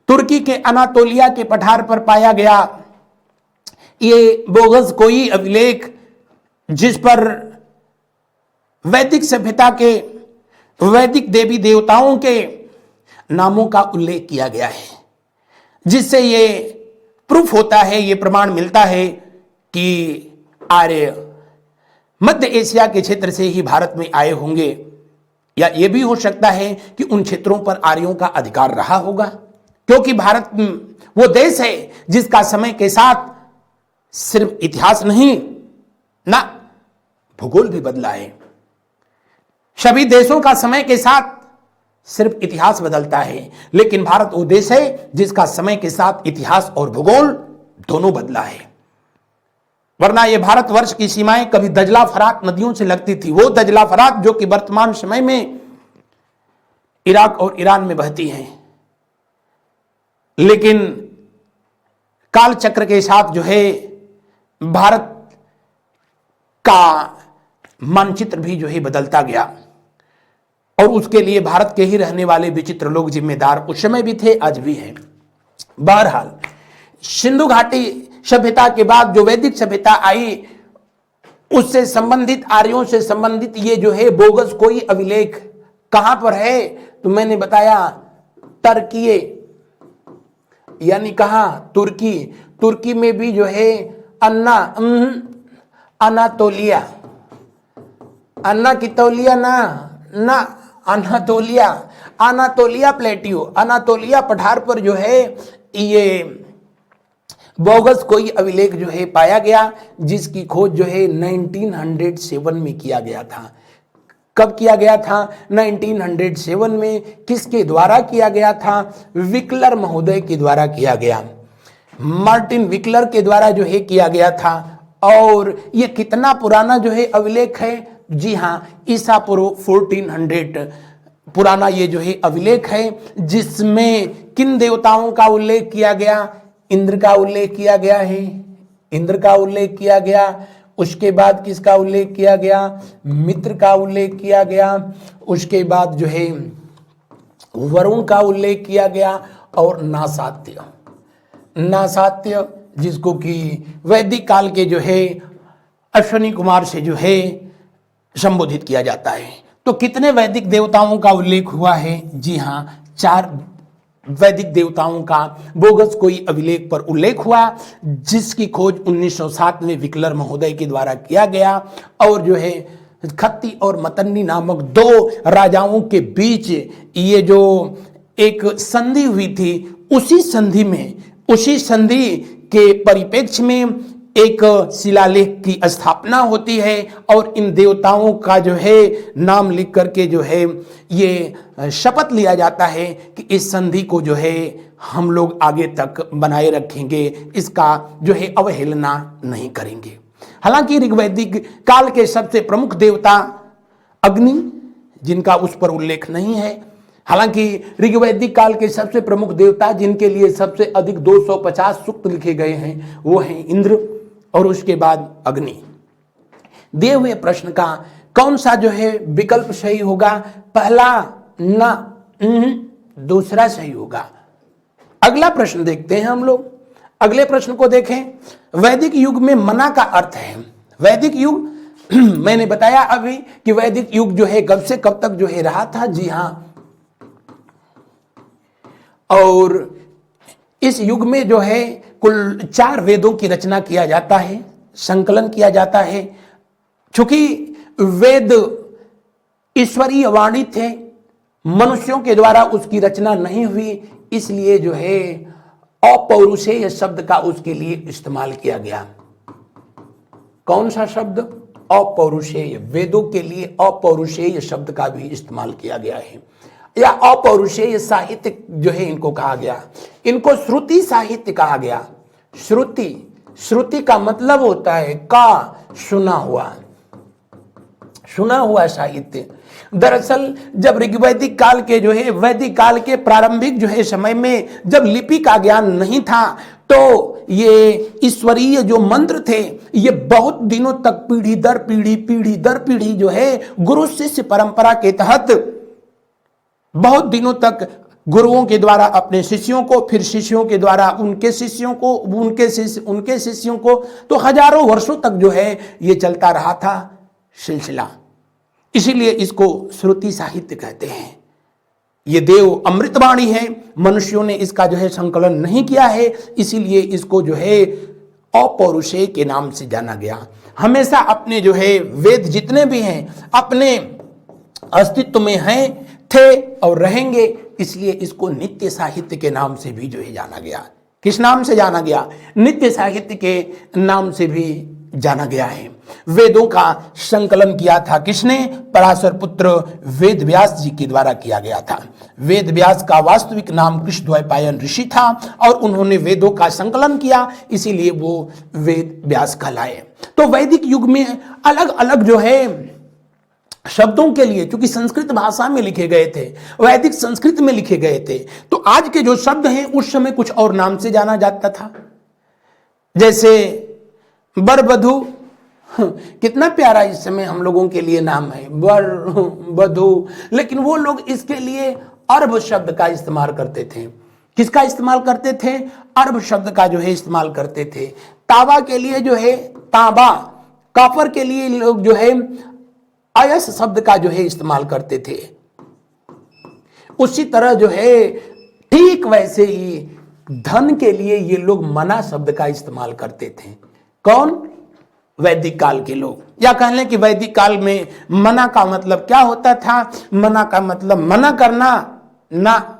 तुर्की के अनातोलिया के पठार पर पाया गया ये बोगस कोई अभिलेख, जिस पर वैदिक सभ्यता के, वैदिक देवी देवताओं के नामों का उल्लेख किया गया है, जिससे ये प्रूफ होता है, ये प्रमाण मिलता है कि आर्य मध्य एशिया के क्षेत्र से ही भारत में आए होंगे, या यह भी हो सकता है कि उन क्षेत्रों पर आर्यों का अधिकार रहा होगा, क्योंकि भारत वो देश है जिसका समय के साथ सिर्फ इतिहास नहीं ना भूगोल भी बदला है। सभी देशों का समय के साथ सिर्फ इतिहास बदलता है, लेकिन भारत वो देश है जिसका समय के साथ इतिहास और भूगोल दोनों बदला है। वरना ये भारतवर्ष की सीमाएं कभी दजला फरात नदियों से लगती थी, वो दजला फरात जो कि वर्तमान समय में इराक और ईरान में बहती हैं। लेकिन काल चक्र के साथ जो है भारत का मानचित्र भी जो है बदलता गया, और उसके लिए भारत के ही रहने वाले विचित्र लोग जिम्मेदार उस समय भी थे, आज भी हैं। बहरहाल सिंधु घाटी सभ्यता के बाद जो वैदिक सभ्यता आई, उससे संबंधित, आर्यों से संबंधित ये जो है बोगस कोई अभिलेख कहां पर है? तो मैंने बताया टर्की, यानी कहां? तुर्की। तुर्की में भी जो है अनातोलिया, अन्ना की तौलिया ना अनातोलिया, अनातोलिया प्लेटियो, अनातोलिया पठार पर जो है ये बोगस कोई अभिलेख जो है पाया गया, जिसकी खोज जो है 1907 में किया गया था। कब किया गया था? 1907 में। किसके द्वारा किया गया था? विक्लर महोदय के द्वारा किया गया। मार्टिन विकलर के द्वारा जो है किया गया था। और ये कितना पुराना जो है अभिलेख है? जी हाँ, ईसा पूर्व 1400 पुराना ये जो है अभिलेख है, जिसमें किन देवताओं का उल्लेख किया गया? इंद्र का उल्लेख किया गया है, इंद्र का उल्लेख किया गया। उसके बाद किसका उल्लेख किया गया? मित्र का उल्लेख किया गया। उसके बाद जो है वरुण का उल्लेख किया गया और नासात्य, नासात्य जिसको कि वैदिक काल के जो है अश्विनी कुमार से जो है संबोधित किया जाता है। तो कितने वैदिक देवताओं का उल्लेख हुआ है? जी हाँ, 4 वैदिक देवताओं का बोगस कोई अभिलेख पर उल्लेख हुआ, जिसकी खोज 1907 में विकलर महोदय के द्वारा किया गया। और जो है खत्ती और मतन्नी नामक 2 राजाओं के बीच ये जो एक संधि हुई थी, उसी संधि के परिप्रेक्ष्य में एक शिलालेख की स्थापना होती है और इन देवताओं का जो है नाम लिख करके जो है ये शपथ लिया जाता है कि इस संधि को जो है हम लोग आगे तक बनाए रखेंगे, इसका जो है अवहेलना नहीं करेंगे। हालांकि ऋग्वैदिक काल के सबसे प्रमुख देवता अग्नि, जिनका उस पर उल्लेख नहीं है। हालांकि ऋग्वैदिक काल के सबसे प्रमुख देवता जिनके लिए सबसे अधिक 250 सूक्त लिखे गए हैं वो हैं इंद्र और उसके बाद अग्नि। दिए हुए प्रश्न का कौन सा जो है विकल्प सही होगा? पहला ना, दूसरा सही होगा। अगला प्रश्न देखते हैं हम लोग। अगले प्रश्न को देखें। वैदिक युग में मना का अर्थ है। वैदिक युग मैंने बताया अभी कि वैदिक युग जो है कब से कब तक जो है रहा था। जी हाँ, और इस युग में जो है कुल 4 वेदों की रचना किया जाता है, संकलन किया जाता है। चूंकि वेद ईश्वरीय वाणी थे, मनुष्यों के द्वारा उसकी रचना नहीं हुई, इसलिए जो है अपौरुषेय शब्द का उसके लिए इस्तेमाल किया गया। कौन सा शब्द? अपौरुषेय। वेदों के लिए अपौरुषेय शब्द का भी इस्तेमाल किया गया है, या अपौरुषेय साहित्य जो है इनको कहा गया। इनको श्रुति साहित्य कहा गया। श्रुति का मतलब होता है का, सुना हुआ साहित्य। दरअसल जब ऋग्वैदिक काल के जो है वैदिक काल के प्रारंभिक जो है समय में जब लिपि का ज्ञान नहीं था, तो ये ईश्वरीय जो मंत्र थे ये बहुत दिनों तक पीढ़ी दर पीढ़ी जो है गुरु शिष्य परंपरा के तहत बहुत दिनों तक गुरुओं के द्वारा अपने शिष्यों को, फिर शिष्यों के द्वारा उनके शिष्यों को, उनके शिष्यों को, तो हजारों वर्षों तक जो है ये चलता रहा था सिलसिला। इसीलिए इसको श्रुति साहित्य कहते हैं। ये देव अमृतवाणी है, मनुष्यों ने इसका जो है संकलन नहीं किया है, इसीलिए इसको जो है अपौरुषेय के नाम से जाना गया। हमेशा अपने जो है वेद जितने भी हैं अपने अस्तित्व में हैं, थे और रहेंगे, इसलिए इसको नित्य साहित्य के नाम से भी जो है जाना गया। किस नाम से जाना गया? नित्य साहित्य के नाम से भी जाना गया है। वेदों का संकलन किया था किसने? पराशर पुत्र वेद व्यास जी के द्वारा किया गया था। वेद व्यास का वास्तविक नाम कृष्णद्वैपायन ऋषि था और उन्होंने वेदों का संकलन किया, इसीलिए वो वेद व्यास कहलाए। तो वैदिक युग में अलग अलग जो है शब्दों के लिए, क्योंकि संस्कृत भाषा में लिखे गए थे, वैदिक संस्कृत में लिखे गए थे, तो आज के जो शब्द हैं उस समय कुछ और नाम से जाना जाता था। जैसे वर वधू, कितना प्यारा इस समय हम लोगों के लिए नाम है वर वधू, लेकिन वो लोग इसके लिए अर्भ शब्द का इस्तेमाल करते थे। किसका इस्तेमाल करते थे? अर्भ शब्द का जो है इस्तेमाल करते थे। तावा के लिए जो है तांबा, कॉपर के लिए लोग जो है अयस शब्द का जो है इस्तेमाल करते थे। उसी तरह जो है ठीक वैसे ही धन के लिए ये लोग मना शब्द का इस्तेमाल करते थे। कौन? वैदिक काल के लोग। या कह लें कि वैदिक काल में मना का मतलब क्या होता था? मना का मतलब मना करना ना,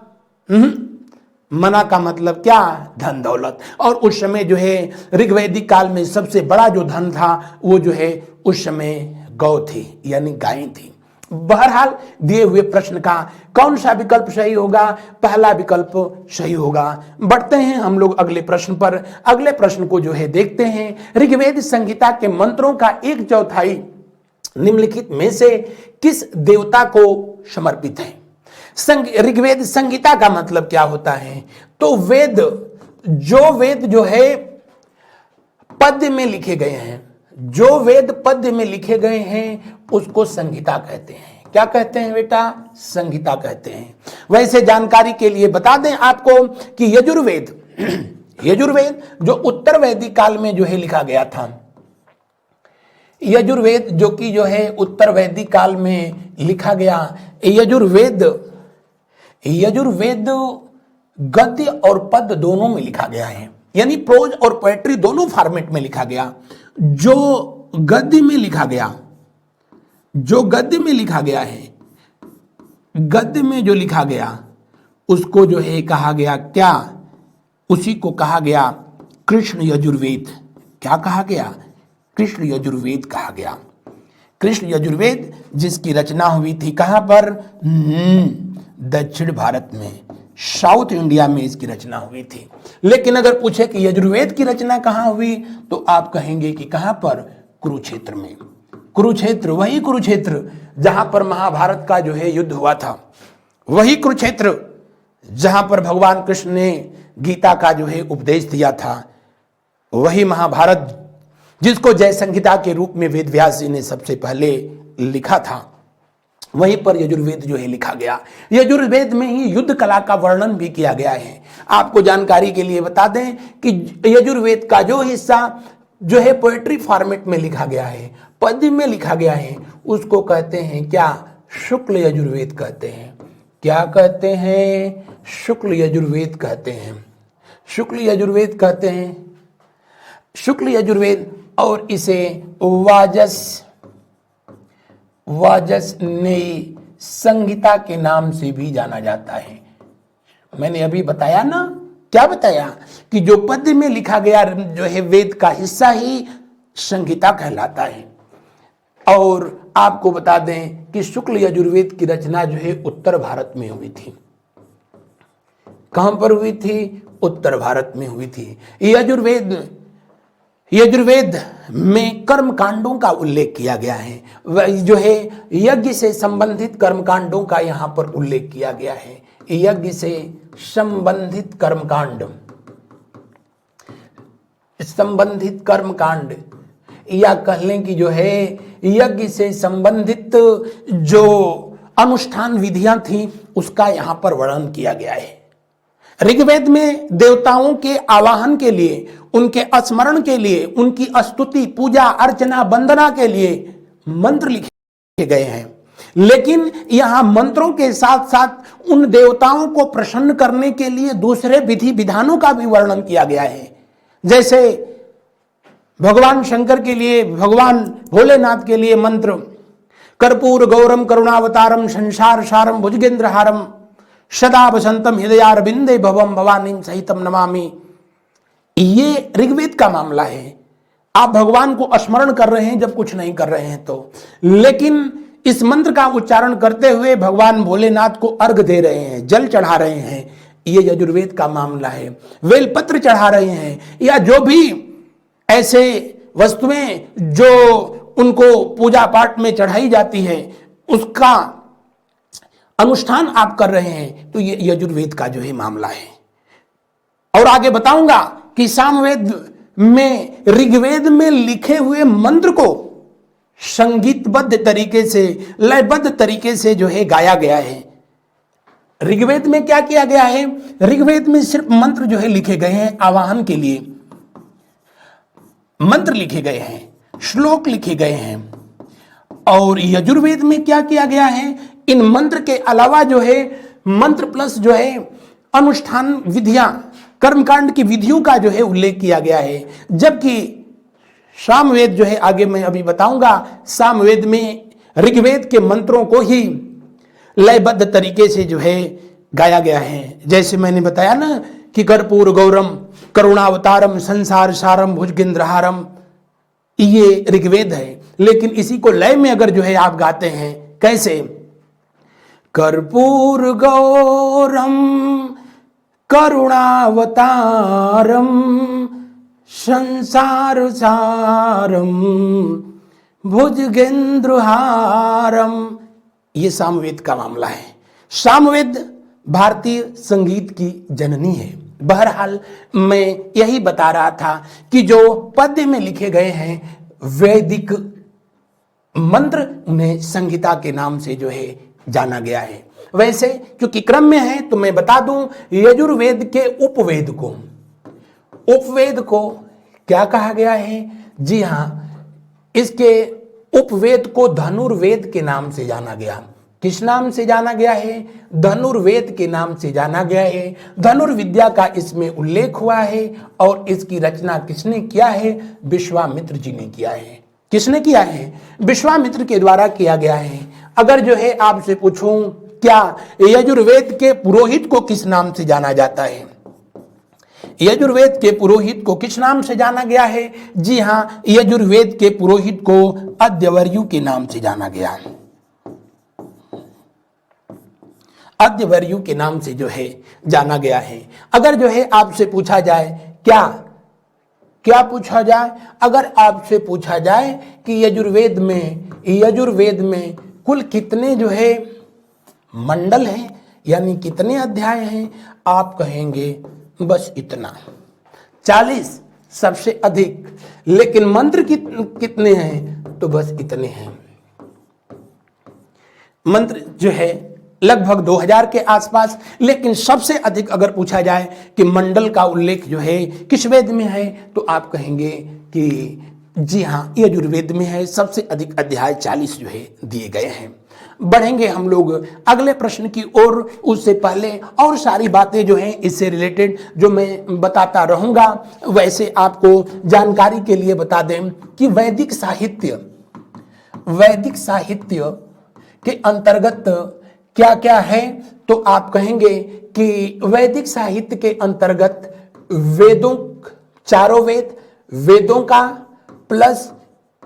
मना का मतलब क्या? धन दौलत। और उस समय जो है ऋग्वैदिक काल में सबसे बड़ा जो धन था वो जो है उस समय गौ थी, यानी गायें थी। बहरहाल दिए हुए प्रश्न का कौन सा विकल्प सही होगा? पहला विकल्प सही होगा। बढ़ते हैं हम लोग अगले प्रश्न पर। अगले प्रश्न को जो है देखते हैं। ऋग्वेद संहिता के मंत्रों का 1/4 निम्नलिखित में से किस देवता को समर्पित है? ऋग्वेद संहिता का मतलब क्या होता है? तो वेद जो है पद्य में लिखे गए हैं, जो वेद पद्य में लिखे गए हैं उसको संहिता कहते हैं। क्या कहते हैं बेटा? संहिता कहते हैं। वैसे जानकारी के लिए बता दें आपको कि यजुर्वेद जो उत्तर वैदिक काल में जो है लिखा गया था, यजुर्वेद जो कि जो है उत्तर वैदिक काल में लिखा गया, यजुर्वेद गद्य और पद्य दोनों में लिखा गया है, यानी प्रोज और पोएट्री दोनों फॉर्मेट में लिखा गया। जो गद्य में लिखा गया है, गद्य में जो लिखा गया उसको जो है कहा गया क्या? उसी को कहा गया कृष्ण यजुर्वेद। क्या कहा गया? कृष्ण यजुर्वेद कहा गया। कृष्ण यजुर्वेद जिसकी रचना हुई थी कहां पर? दक्षिण भारत में, साउथ इंडिया में इसकी रचना हुई थी। लेकिन अगर पूछे कि यजुर्वेद की रचना कहां हुई तो आप कहेंगे कि कहां पर? कुरुक्षेत्र में। कुरुक्षेत्र, वही कुरुक्षेत्र जहां पर महाभारत का जो है युद्ध हुआ था, वही कुरुक्षेत्र जहां पर भगवान कृष्ण ने गीता का जो है उपदेश दिया था, वही महाभारत जिसको जय संहिता के रूप में वेद व्यास जी ने सबसे पहले लिखा था, वहीं पर यजुर्वेद जो है लिखा गया। यजुर्वेद में ही युद्ध कला का वर्णन भी किया गया है। आपको जानकारी के लिए बता दें कि यजुर्वेद का जो हिस्सा जो है पोएट्री फॉर्मेट में लिखा गया है, पद्य में लिखा गया है, उसको कहते हैं क्या? शुक्ल यजुर्वेद कहते हैं। क्या कहते हैं? शुक्ल यजुर्वेद कहते हैं। शुक्ल यजुर्वेद कहते हैं, शुक्ल यजुर्वेद। और इसे वाजसनेयी संहिता के नाम से भी जाना जाता है। मैंने अभी बताया ना, क्या बताया? कि जो पद्य में लिखा गया जो है वेद का हिस्सा ही संहिता कहलाता है। और आपको बता दें कि शुक्ल यजुर्वेद की रचना जो है उत्तर भारत में हुई थी। कहां पर हुई थी? उत्तर भारत में हुई थी। यजुर्वेद में कर्म कांडों का उल्लेख किया गया है, जो है यज्ञ से संबंधित कर्म कांडों का यहां पर उल्लेख किया गया है। यज्ञ से संबंधित कर्मकांड या कह लें कि जो है यज्ञ से संबंधित जो अनुष्ठान विधियां थी उसका यहां पर वर्णन किया गया है। ऋग्वेद में देवताओं के आवाहन के लिए, उनके स्मरण के लिए, उनकी स्तुति, पूजा, अर्चना, वंदना के लिए मंत्र लिखे गए हैं। लेकिन यहां मंत्रों के साथ साथ उन देवताओं को प्रसन्न करने के लिए दूसरे विधि विधानों का भी वर्णन किया गया है। जैसे भगवान शंकर के लिए, भगवान भोलेनाथ के लिए मंत्र कर्पूर गौरम करुणावतारम संसार सारम भुजगेंद्रहारम सदा वसंतम हृदयारविंदे भवम भवानी सहितम नमामि। ये ऋग्वेद का मामला है। आप भगवान को स्मरण कर रहे हैं जब कुछ नहीं कर रहे हैं तो, लेकिन इस मंत्र का उच्चारण करते हुए भगवान भोलेनाथ को अर्घ दे रहे हैं, जल चढ़ा रहे हैं, ये यजुर्वेद का मामला है। बेलपत्र चढ़ा रहे हैं या जो भी ऐसे वस्तुएं जो उनको पूजा पाठ में चढ़ाई जाती है उसका अनुष्ठान आप कर रहे हैं, तो ये यजुर्वेद का जो है मामला है। और आगे बताऊंगा कि सामवेद में, ऋग्वेद में लिखे हुए मंत्र को संगीतबद्ध तरीके से, लयबद्ध तरीके से जो है गाया गया है। ऋग्वेद में क्या किया गया है? ऋग्वेद में सिर्फ मंत्र जो है लिखे गए हैं, आवाहन के लिए मंत्र लिखे गए हैं, श्लोक लिखे गए हैं। और यजुर्वेद में क्या किया गया है? इन मंत्र के अलावा जो है मंत्र प्लस जो है अनुष्ठान विधियां, कर्मकांड की विधियों का जो है उल्लेख किया गया है। जबकि सामवेद जो है, आगे मैं अभी बताऊंगा, सामवेद में ऋग्वेद के मंत्रों को ही लयबद्ध तरीके से जो है गाया गया है। जैसे मैंने बताया ना कि कर्पूर गौरम करुणावतारम संसार सारम भुजगेंद्रहारम, ये ऋग्वेद है। लेकिन इसी को लय में अगर जो है आप गाते हैं, कैसे? कर्पूर गौरम करुणावतारम संसार सारम भुजगेंद्रहारम। ये सामवेद का मामला है। सामवेद भारतीय संगीत की जननी है। बहरहाल मैं यही बता रहा था कि जो पद्य में लिखे गए हैं वैदिक मंत्र, उन्हें संहिता के नाम से जो है जाना गया है। वैसे क्योंकि क्रम में है तो मैं बता दूं, यजुर्वेद के उपवेद को क्या कहा गया है? जी हां, इसके उपवेद को धनुर्वेद के नाम से जाना गया। किस नाम से जाना गया है? धनुर्वेद के नाम से जाना गया है। धनुर्विद्या का इसमें उल्लेख हुआ है और इसकी रचना किसने किया है? विश्वामित्र जी ने किया है। किसने किया है? विश्वामित्र के द्वारा किया गया है। अगर जो है आपसे पूछूं, क्या यजुर्वेद के पुरोहित को किस नाम से जाना जाता है? यजुर्वेद के पुरोहित को किस नाम से जाना गया है? जी हां, यजुर्वेद के पुरोहित को अद्यवर्यु के नाम से जाना गया। अद्यवर्यु के नाम से जो है जाना गया है। अगर जो है आपसे पूछा जाए, क्या पूछा जाए? अगर आपसे पूछा जाए कि यजुर्वेद में कुल कितने जो है मंडल हैं, यानी कितने अध्याय हैं, आप कहेंगे बस इतना, 40 सबसे अधिक। लेकिन मंत्र कितने हैं? तो बस इतने हैं। मंत्र जो है लगभग 2000 के आसपास। लेकिन सबसे अधिक अगर पूछा जाए कि मंडल का उल्लेख जो है किस वेद में है, तो आप कहेंगे कि जी हां, यजुर्वेद में है। सबसे अधिक अध्याय 40 जो है दिए गए हैं। बढ़ेंगे हम लोग अगले प्रश्न की ओर। उससे पहले और सारी बातें जो हैं इससे रिलेटेड जो मैं बताता रहूंगा, वैसे आपको जानकारी के लिए बता दें कि वैदिक साहित्य के अंतर्गत क्या क्या है। तो आप कहेंगे कि वैदिक साहित्य के अंतर्गत वेदों, चारों वेदों का, प्लस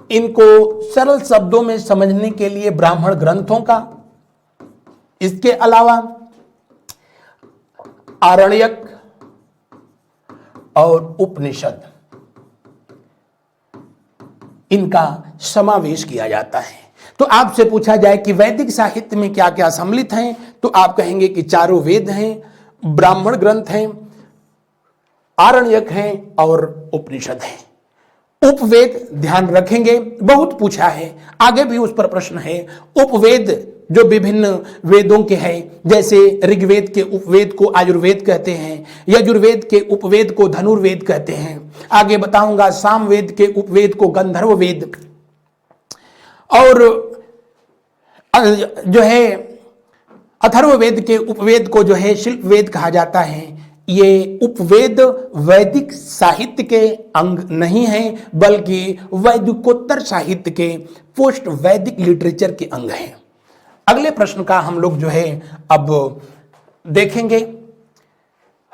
इनको सरल शब्दों में समझने के लिए ब्राह्मण ग्रंथों का, इसके अलावा आरण्यक और उपनिषद, इनका समावेश किया जाता है। तो आपसे पूछा जाए कि वैदिक साहित्य में क्या क्या सम्मिलित हैं, तो आप कहेंगे कि चारों वेद हैं, ब्राह्मण ग्रंथ हैं, आरण्यक हैं और उपनिषद हैं। उपवेद ध्यान रखेंगे, बहुत पूछा है, आगे भी उस पर प्रश्न है। उपवेद जो विभिन्न वेदों के हैं, जैसे ऋग्वेद के उपवेद को आयुर्वेद कहते हैं, यजुर्वेद के उपवेद को धनुर्वेद कहते हैं। आगे बताऊंगा सामवेद के उपवेद को गंधर्व वेद, और जो है अथर्ववेद के उपवेद को जो है शिल्प वेद कहा जाता है। ये उपवेद वैदिक साहित्य के अंग नहीं है, बल्कि वैदिकोत्तर साहित्य के पोस्ट वैदिक लिटरेचर के अंग हैं। अगले प्रश्न का हम लोग जो है अब देखेंगे।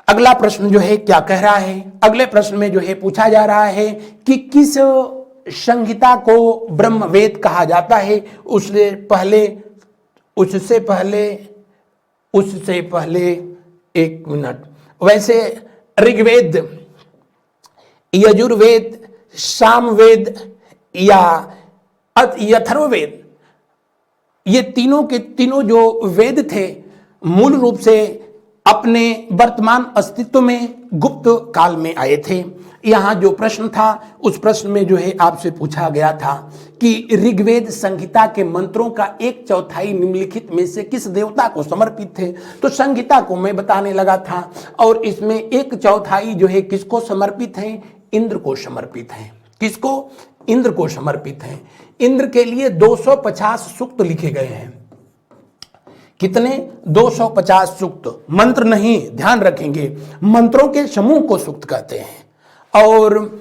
अगला प्रश्न जो है क्या कह रहा है? अगले प्रश्न में जो है पूछा जा रहा है कि किस संहिता को ब्रह्मवेद कहा जाता है। उससे पहले एक मिनट। वैसे ऋग्वेद, यजुर्वेद, सामवेद या अथर्ववेद, ये तीनों के तीनों जो वेद थे मूल रूप से अपने वर्तमान अस्तित्व में गुप्त काल में आए थे। यहाँ जो प्रश्न था उस प्रश्न में जो है आपसे पूछा गया था कि ऋग्वेद संहिता के मंत्रों का 1/4 निम्नलिखित में से किस देवता को समर्पित थे। तो संहिता को मैं बताने लगा था, और इसमें 1/4 जो है किसको समर्पित है? इंद्र को समर्पित है। किसको? इंद्र को समर्पित है। इंद्र के लिए 250 सूक्त लिखे गए हैं। कितने? 250 सूक्त। मंत्र नहीं, ध्यान रखेंगे, मंत्रों के समूह को सूक्त कहते हैं। और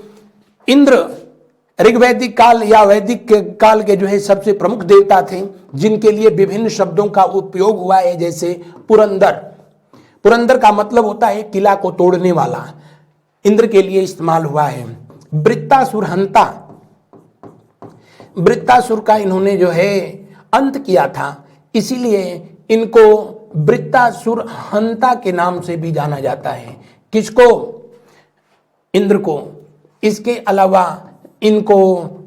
इंद्र ऋग्वैदिक काल या वैदिक काल के जो है सबसे प्रमुख देवता थे, जिनके लिए विभिन्न शब्दों का उपयोग हुआ है। जैसे पुरंदर का मतलब होता है किला को तोड़ने वाला, इंद्र के लिए इस्तेमाल हुआ है। वृत्तासुर का इन्होंने जो है अंत किया था, इसीलिए इनको वृत्तासुर हंता के नाम से भी जाना जाता है। किसको? इंद्र को। इसके अलावा इनको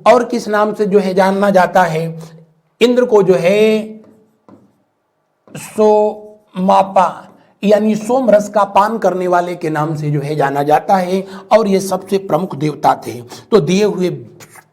और किस नाम से जो है जाना जाता है? इंद्र को जो है सोमापा यानी सोम रस का पान करने वाले के नाम से जो है जाना जाता है, और ये सबसे प्रमुख देवता थे। तो दिए हुए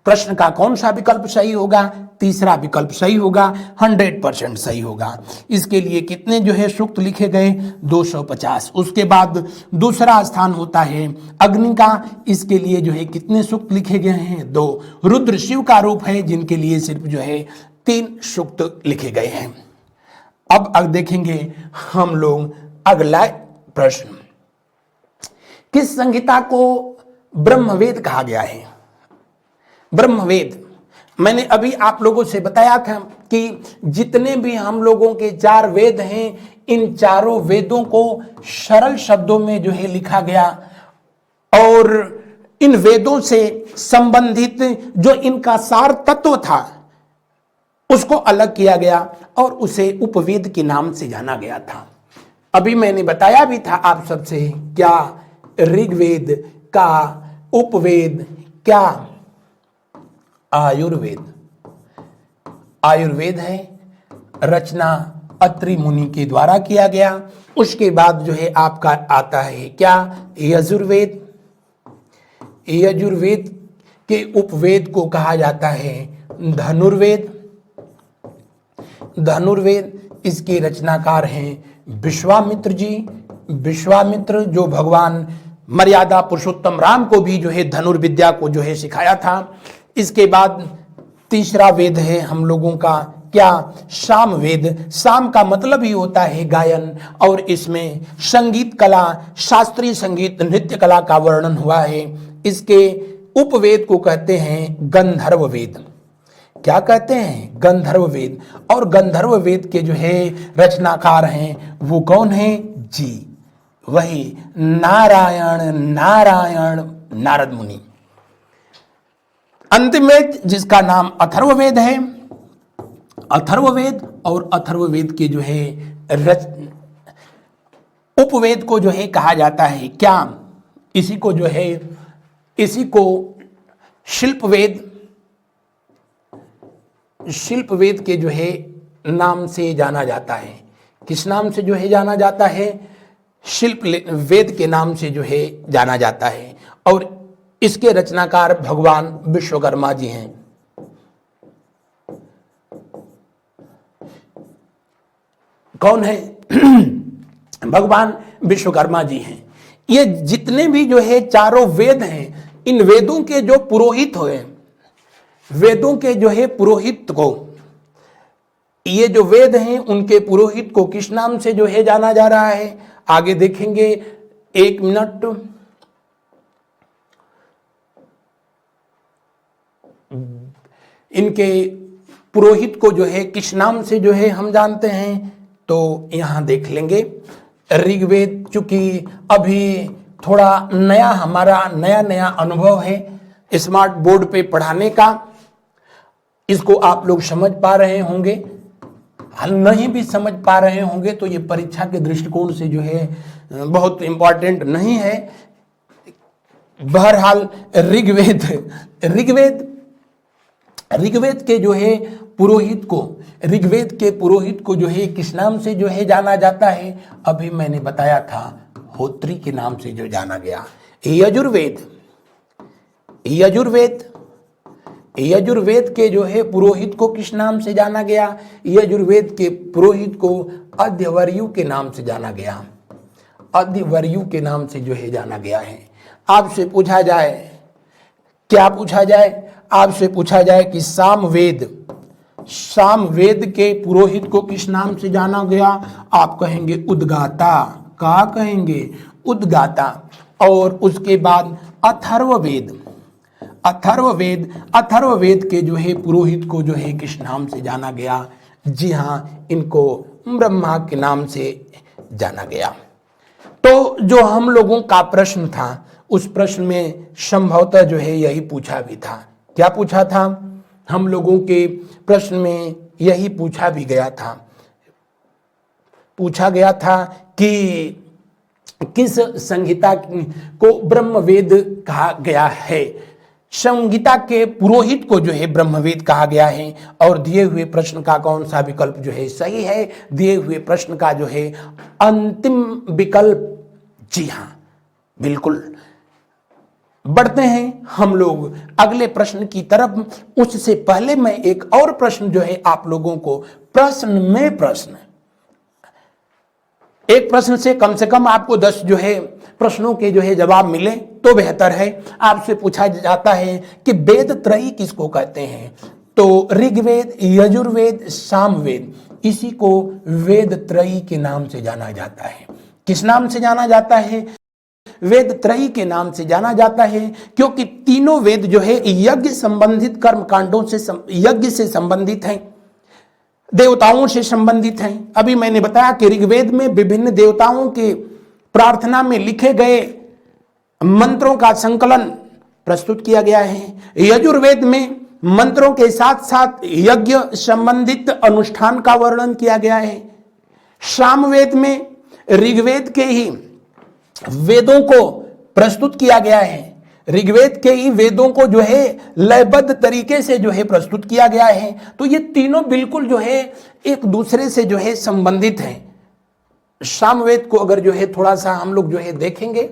प्रश्न का कौन सा विकल्प सही होगा? तीसरा विकल्प सही होगा, 100% सही होगा। इसके लिए कितने जो है सूक्त लिखे गए? 250। उसके बाद दूसरा स्थान होता है अग्नि का, इसके लिए जो है कितने सूक्त लिखे गए हैं? 2। रुद्र शिव का रूप है, जिनके लिए सिर्फ जो है 3 सूक्त लिखे गए हैं। अब देखेंगे हम लोग अगला प्रश्न। किस संहिता को ब्रह्मवेद कहा गया है? ब्रह्मवेद, मैंने अभी आप लोगों से बताया था कि जितने भी हम लोगों के 4 वेद हैं, इन चारों वेदों को सरल शब्दों में जो है लिखा गया, और इन वेदों से संबंधित जो इनका सार तत्व था उसको अलग किया गया और उसे उपवेद के नाम से जाना गया था। अभी मैंने बताया भी था आप सबसे, क्या ऋग्वेद का उपवेद, क्या आयुर्वेद। आयुर्वेद है, रचना अत्रि मुनि के द्वारा किया गया। उसके बाद जो है आपका आता है क्या? यजुर्वेद। यजुर्वेद के उपवेद को कहा जाता है धनुर्वेद। धनुर्वेद, इसके रचनाकार हैं विश्वामित्र जी। विश्वामित्र जो भगवान मर्यादा पुरुषोत्तम राम को भी जो है धनुर्विद्या को जो है सिखाया था। इसके बाद तीसरा वेद है हम लोगों का क्या? साम वेद। साम का मतलब ही होता है गायन, और इसमें संगीत कला, शास्त्रीय संगीत, नृत्य कला का वर्णन हुआ है। इसके उपवेद को कहते हैं गंधर्व वेद। क्या कहते हैं? गंधर्व वेद। और गंधर्व वेद के जो है रचनाकार हैं वो कौन है जी? वही नारायण नारद मुनि। अंतिम वेद जिसका नाम अथर्ववेद है। अथर्ववेद और अथर्ववेद के जो है उपवेद को जो है कहा जाता है क्या? इसी को जो है, इसी को शिल्पवेद, शिल्पवेद के जो है नाम से जाना जाता है। किस नाम से जो है जाना जाता है? शिल्प वेद के नाम से जो है जाना जाता है, और इसके रचनाकार भगवान विश्वकर्मा जी हैं। कौन है? भगवान विश्वकर्मा जी हैं। ये जितने भी जो है चारों वेद हैं, इन वेदों के जो पुरोहित हुए, वेदों के जो है पुरोहित को, ये जो वेद हैं उनके पुरोहित को किस नाम से जो है जाना जा रहा है? आगे देखेंगे, 1 मिनट। इनके पुरोहित को जो है किस नाम से जो है हम जानते हैं? तो यहां देख लेंगे। ऋग्वेद, चूंकि अभी थोड़ा नया हमारा नया अनुभव है स्मार्ट बोर्ड पे पढ़ाने का, इसको आप लोग समझ पा रहे होंगे। नहीं भी समझ पा रहे होंगे तो ये परीक्षा के दृष्टिकोण से जो है बहुत इंपॉर्टेंट नहीं है। बहरहाल ऋग्वेद के जो है पुरोहित को, ऋग्वेद के पुरोहित को जो है किस नाम से जो है जाना जाता है? अभी मैंने बताया था, होत्री के नाम से जो जाना गया। यजुर्वेद के जो है पुरोहित को किस नाम से जाना गया? यजुर्वेद के पुरोहित को अध्यवर्यु के नाम से जाना गया। अध्यवर्यु के नाम से जो है जाना गया है। आपसे पूछा जाए, क्या पूछा जाए? आपसे पूछा जाए कि सामवेद के पुरोहित को किस नाम से जाना गया? आप कहेंगे उद्गाता। क्या कहेंगे? उद्गाता। और उसके बाद अथर्ववेद के जो है पुरोहित को जो है किस नाम से जाना गया? जी हाँ, इनको ब्रह्मा के नाम से जाना गया। तो जो हम लोगों का प्रश्न था, उस प्रश्न में संभवतः जो है यही पूछा भी था। क्या पूछा था? हम लोगों के प्रश्न में यही पूछा भी गया था। पूछा गया था कि किस संहिता को ब्रह्मवेद कहा गया है। संहिता के पुरोहित को जो है ब्रह्मवेद कहा गया है। और दिए हुए प्रश्न का कौन सा विकल्प जो है सही है? दिए हुए प्रश्न का जो है अंतिम विकल्प, जी हां, बिल्कुल। बढ़ते हैं हम लोग अगले प्रश्न की तरफ। उससे पहले मैं एक और प्रश्न जो है आप लोगों को, प्रश्न में प्रश्न, एक प्रश्न से कम आपको 10 जो है प्रश्नों के जो है जवाब मिले तो बेहतर है। आपसे पूछा जाता है कि वेद त्रयी किसको कहते हैं? तो ऋग्वेद, यजुर्वेद, सामवेद, इसी को वेद त्रयी के नाम से जाना जाता है। किस नाम से जाना जाता है? वेद त्रयी के नाम से जाना जाता है, क्योंकि तीनों वेद जो है यज्ञ संबंधित कर्म कांडों से, यज्ञ से संबंधित हैं, देवताओं से संबंधित हैं। अभी मैंने बताया कि ऋग्वेद में विभिन्न देवताओं के प्रार्थना में लिखे गए मंत्रों का संकलन प्रस्तुत किया गया है। यजुर्वेद में मंत्रों के साथ साथ यज्ञ संबंधित अनुष्ठान का वर्णन किया गया है। सामवेद में ऋग्वेद के ही वेदों को प्रस्तुत किया गया है। ऋग्वेद के ही वेदों को जो है लयबद्ध तरीके से जो है प्रस्तुत किया गया है। तो ये तीनों बिल्कुल जो है एक दूसरे से जो है संबंधित हैं। सामवेद को अगर जो है थोड़ा सा हम लोग जो है देखेंगे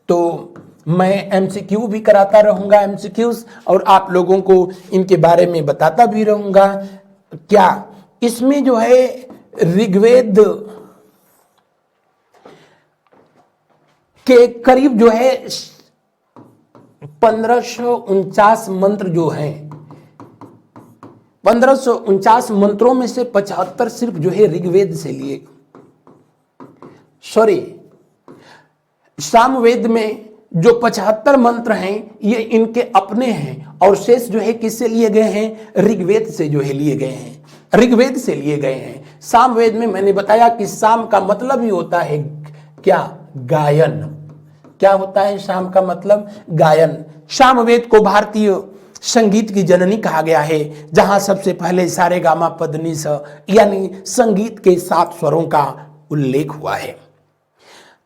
तो मैं एमसीक्यू भी कराता रहूंगा, एमसीक्यूज, और आप लोगों को इनके बारे में बताता भी रहूंगा। क्या इसमें जो है ऋग्वेद के करीब जो है 1549 मंत्र जो हैं, 1549 मंत्रों में से 75 सिर्फ जो है ऋग्वेद से लिए, सामवेद में जो 75 मंत्र हैं ये इनके अपने हैं, और शेष जो है किससे लिए गए हैं? ऋग्वेद से जो है लिए गए हैं, ऋग्वेद से लिए गए हैं। सामवेद में मैंने बताया कि साम का मतलब ही होता है क्या? गायन। क्या होता है शाम का मतलब? गायन। सामवेद को भारतीय संगीत की जननी कहा गया है, जहां सबसे पहले सारे गामा पधनी सा यानी संगीत के 7 स्वरों का उल्लेख हुआ है।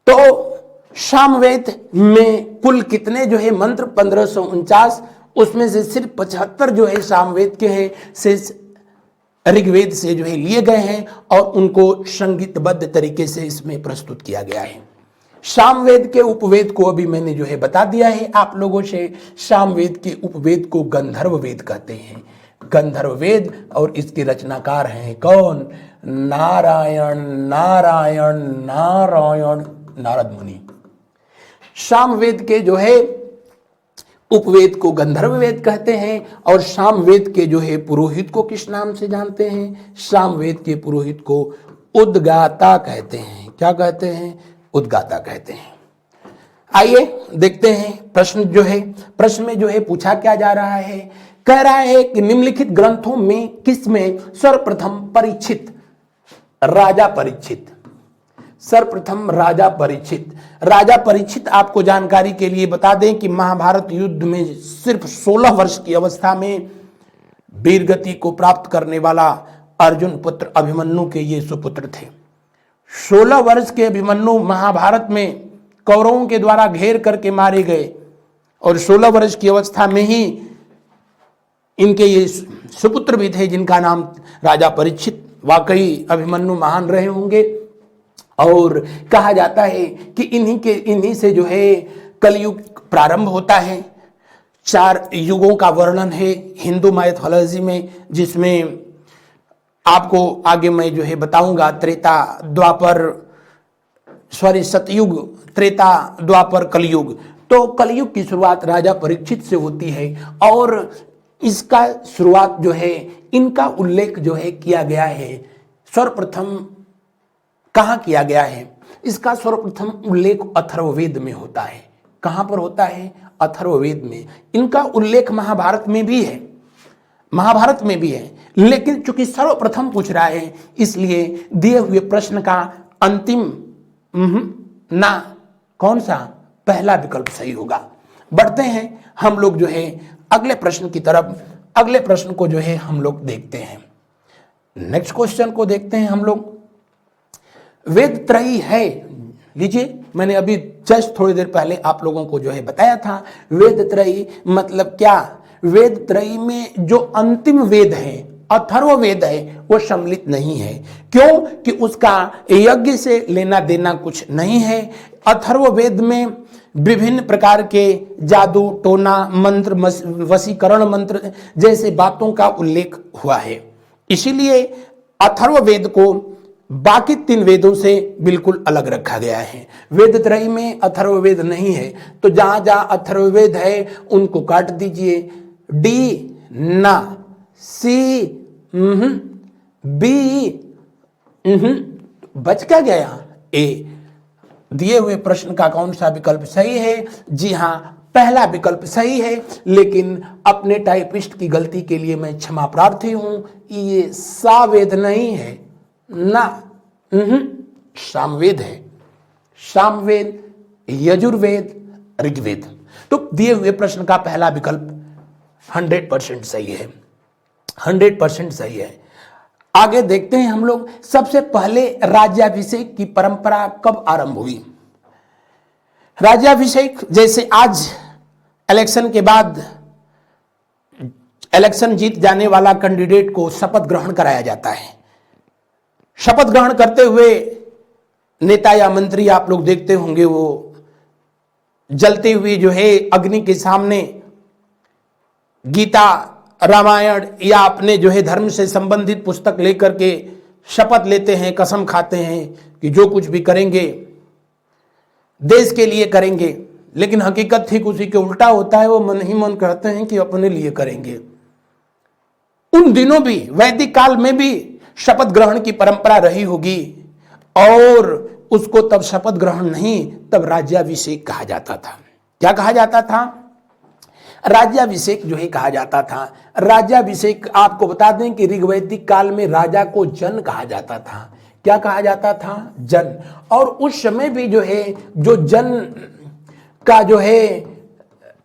तो सामवेद में कुल कितने जो है मंत्र? 1549, उसमें से सिर्फ 75 जो है सामवेद के हैं, शेष ऋग्वेद से जो है लिए गए हैं और उनको संगीतबद्ध तरीके से इसमें प्रस्तुत किया गया है। सामवेद के उपवेद को अभी मैंने जो है बता दिया है आप लोगों से। सामवेद के उपवेद को गंधर्व वेद कहते हैं, गंधर्व वेद, और इसके रचनाकार हैं कौन? नारायण नारायण नारायण नारद मुनि। सामवेद के जो है उपवेद को गंधर्व वेद कहते हैं, और सामवेद के जो है पुरोहित को किस नाम से जानते हैं? सामवेद के पुरोहित को उद्गाता कहते हैं। क्या कहते हैं? उद्गाता कहते हैं। आइए देखते हैं प्रश्न जो है, प्रश्न में जो है पूछा क्या जा रहा है। कह रहा है कि निम्नलिखित ग्रंथों में किसमें सर्वप्रथम परीक्षित, राजा परीक्षित, सर्वप्रथम राजा परीक्षित। राजा परीक्षित आपको जानकारी के लिए बता दें कि महाभारत युद्ध में सिर्फ 16 वर्ष की अवस्था में वीरगति को प्राप्त करने वाला अर्जुन पुत्र अभिमन्यु के ये सुपुत्र थे। 16 वर्ष के अभिमन्यु महाभारत में कौरवों के द्वारा घेर करके मारे गए, और 16 वर्ष की अवस्था में ही इनके ये सुपुत्र भी थे जिनका नाम राजा परीक्षित। वाकई अभिमन्यु महान रहे होंगे, और कहा जाता है कि इन्हीं से जो है कलयुग प्रारंभ होता है। 4 युगों का वर्णन है हिंदू माइथोलॉजी में, जिसमें आपको आगे मैं जो है बताऊंगा। त्रेता द्वापर, सतयुग, त्रेता द्वापर, कलयुग। तो कलयुग की शुरुआत राजा परीक्षित से होती है, और इसका शुरुआत जो है, इनका उल्लेख जो है किया गया है सर्वप्रथम कहां किया गया है? इसका सर्वप्रथम उल्लेख अथर्ववेद में होता है। कहां पर होता है? अथर्ववेद में। इनका उल्लेख महाभारत में भी है, महाभारत में भी है, लेकिन चूंकि सर्वप्रथम पूछ रहा है इसलिए दिए हुए प्रश्न का अंतिम ना कौन सा? पहला विकल्प सही होगा। बढ़ते हैं हम लोग जो है अगले प्रश्न की तरफ। अगले प्रश्न को जो है हम लोग देखते हैं। नेक्स्ट क्वेश्चन को देखते हैं हम लोग। वेद त्रयी है, लीजिए मैंने अभी जस्ट थोड़ी देर पहले आप लोगों को जो है बताया था वेद त्रयी मतलब क्या। वेद त्रयी में जो अंतिम वेद है अथर्ववेद है वो सम्मिलित नहीं है। क्यों कि उसका यज्ञ से लेना देना कुछ नहीं है। अथर्ववेद में विभिन्न प्रकार के जादू टोना मंत्र वशीकरण मंत्र जैसे बातों का उल्लेख हुआ है। इसीलिए अथर्ववेद को बाकी 3 वेदों से बिल्कुल अलग रखा गया है। वेद त्रयी में अथर्ववेद नहीं है, तो जहां जहां अथर्ववेद है उनको काट दीजिए। डी ना, सी बी बच क्या गया ए। दिए हुए प्रश्न का कौन सा विकल्प सही है? जी हां, पहला विकल्प सही है, लेकिन अपने टाइपिस्ट की गलती के लिए मैं क्षमा प्रार्थी हूं। ये सावेद नहीं है ना, सामवेद है। सामवेद, यजुर्वेद, ऋग्वेद। तो दिए हुए प्रश्न का पहला विकल्प 100% सही है, 100% सही है। आगे देखते हैं हम लोग। सबसे पहले राज्याभिषेक की परंपरा कब आरंभ हुई? राज्याभिषेक जैसे आज इलेक्शन के बाद इलेक्शन जीत जाने वाला कैंडिडेट को शपथ ग्रहण कराया जाता है। शपथ ग्रहण करते हुए नेता या मंत्री आप लोग देखते होंगे वो जलती हुई जो है अग्नि के सामने गीता रामायण या अपने जो है धर्म से संबंधित पुस्तक लेकर के शपथ लेते हैं, कसम खाते हैं कि जो कुछ भी करेंगे देश के लिए करेंगे। लेकिन हकीकत ठीक उसी के उल्टा होता है, वो मन ही मन कहते हैं कि अपने लिए करेंगे। उन दिनों भी वैदिक काल में भी शपथ ग्रहण की परंपरा रही होगी, और उसको तब शपथ ग्रहण नहीं, तब राज्याभिषेक कहा जाता था। क्या कहा जाता था? राज्याभिषेक जो है कहा जाता था। राज्याभिषेक आपको बता दें कि ऋग्वैदिक काल में राजा को जन कहा जाता था। क्या कहा जाता था? जन। और उस समय भी जो है जो जन का जो है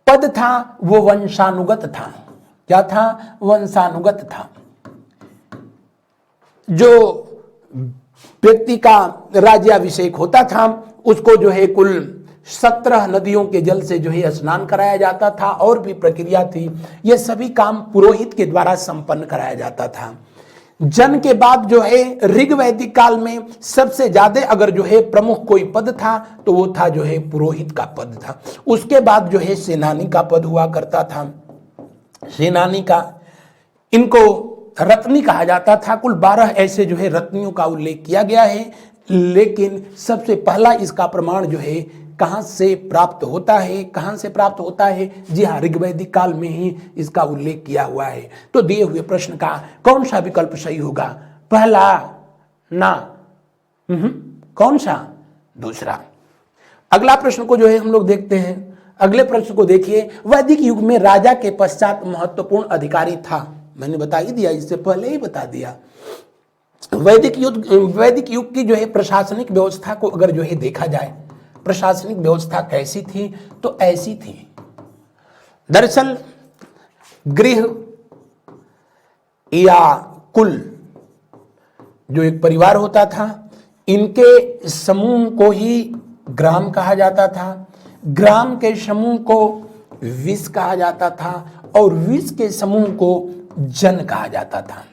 पद था वो वंशानुगत था। क्या था? वंशानुगत था। जो व्यक्ति का राज्याभिषेक होता था उसको जो है कुल 17 नदियों के जल से जो है स्नान कराया जाता था, और भी प्रक्रिया थी। ये सभी काम पुरोहित के द्वारा संपन्न कराया जाता था। जन के बाद जो है ऋग्वैदिक काल में सबसे ज्यादा अगर जो है प्रमुख कोई पद था तो वो था जो है पुरोहित का पद था। उसके बाद जो है सेनानी का पद हुआ करता था। सेनानी का, इनको रत्नी कहा जाता था। कुल 12 ऐसे जो है रत्नियों का उल्लेख किया गया है, लेकिन सबसे पहला इसका प्रमाण जो है कहां से प्राप्त होता है? कहां से प्राप्त होता है? जी हाँ, ऋग्वैदिक काल में ही इसका उल्लेख किया हुआ है। तो दिए हुए प्रश्न का कौन सा विकल्प सही होगा? पहला ना, कौन सा? दूसरा। अगला प्रश्न को जो है हम लोग देखते हैं। अगले प्रश्न को देखिए। वैदिक युग में राजा के पश्चात महत्वपूर्ण अधिकारी था। मैंने बता ही दिया, इससे पहले ही बता दिया। वैदिक युग की जो है प्रशासनिक व्यवस्था को अगर जो है देखा जाए, प्रशासनिक व्यवस्था कैसी थी? तो ऐसी थी। दरअसल गृह या कुल जो एक परिवार होता था, इनके समूह को ही ग्राम कहा जाता था। ग्राम के समूह को विष कहा जाता था, और विष के समूह को जन कहा जाता था।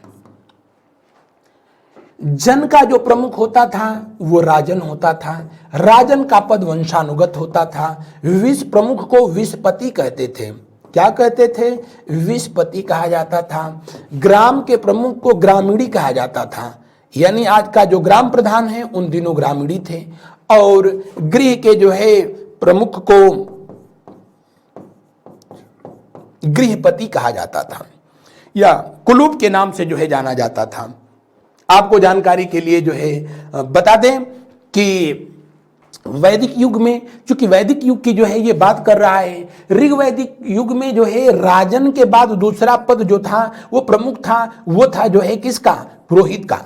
जन का जो प्रमुख होता था वो राजन होता था। राजन का पद वंशानुगत होता था। विष प्रमुख को विषपति कहते थे। क्या कहते थे? विषपति कहा जाता था। ग्राम के प्रमुख को ग्रामीणी कहा जाता था, यानी आज का जो ग्राम प्रधान है उन दिनों ग्रामीणी थे। और गृह के जो है प्रमुख को गृहपति कहा जाता था, या कुलूप के नाम से जो है जाना जाता था। आपको जानकारी के लिए जो है बता दें कि वैदिक युग में, चूंकि वैदिक युग की जो है ये बात कर रहा है, ऋग्वैदिक युग में जो है राजन के बाद दूसरा पद जो था वो प्रमुख था, वो था जो है किसका? पुरोहित का।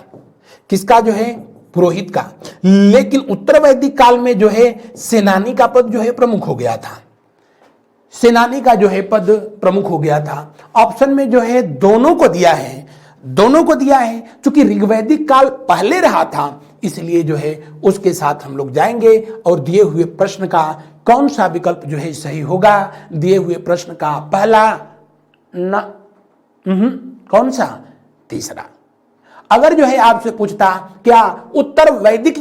किसका? जो है पुरोहित का। लेकिन उत्तर वैदिक काल में जो है सेनानी का पद जो है प्रमुख हो गया था। सेनानी का जो है पद प्रमुख हो गया था। ऑप्शन में जो है दोनों को दिया है, दोनों को दिया है। चूंकि ऋग्वैदिक काल पहले रहा था इसलिए जो है उसके साथ हम लोग जाएंगे और दिए हुए प्रश्न का कौन सा विकल्प जो है सही होगा। दिए हुए प्रश्न का पहला न कौन सा, तीसरा। अगर जो है आपसे पूछता क्या उत्तर वैदिक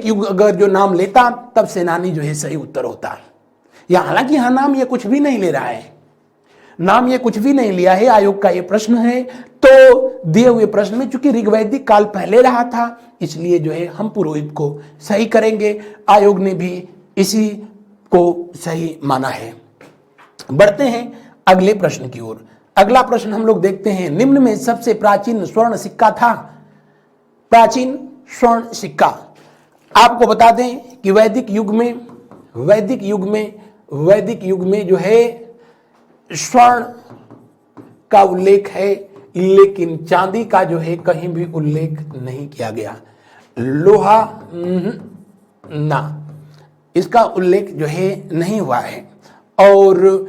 युग अगर जो नाम लेता तब सेनानी जो है सही उत्तर होता। या हालांकि यहां नाम ये कुछ भी नहीं ले रहा है, नाम ये कुछ भी नहीं लिया है, आयोग का ये प्रश्न है। तो दिए हुए प्रश्न में चूंकि ऋग्वैदिक काल पहले रहा था इसलिए जो है हम पुरोहित को सही करेंगे। आयोग ने भी इसी को सही माना है। बढ़ते हैं अगले प्रश्न की ओर। अगला प्रश्न हम लोग देखते हैं, निम्न में सबसे प्राचीन स्वर्ण सिक्का था। प्राचीन स्वर्ण सिक्का आपको बता दें कि वैदिक युग में जो है स्वर्ण का उल्लेख है, लेकिन चांदी का जो है कहीं भी उल्लेख नहीं किया गया। लोहा ना, इसका उल्लेख जो है नहीं हुआ है। और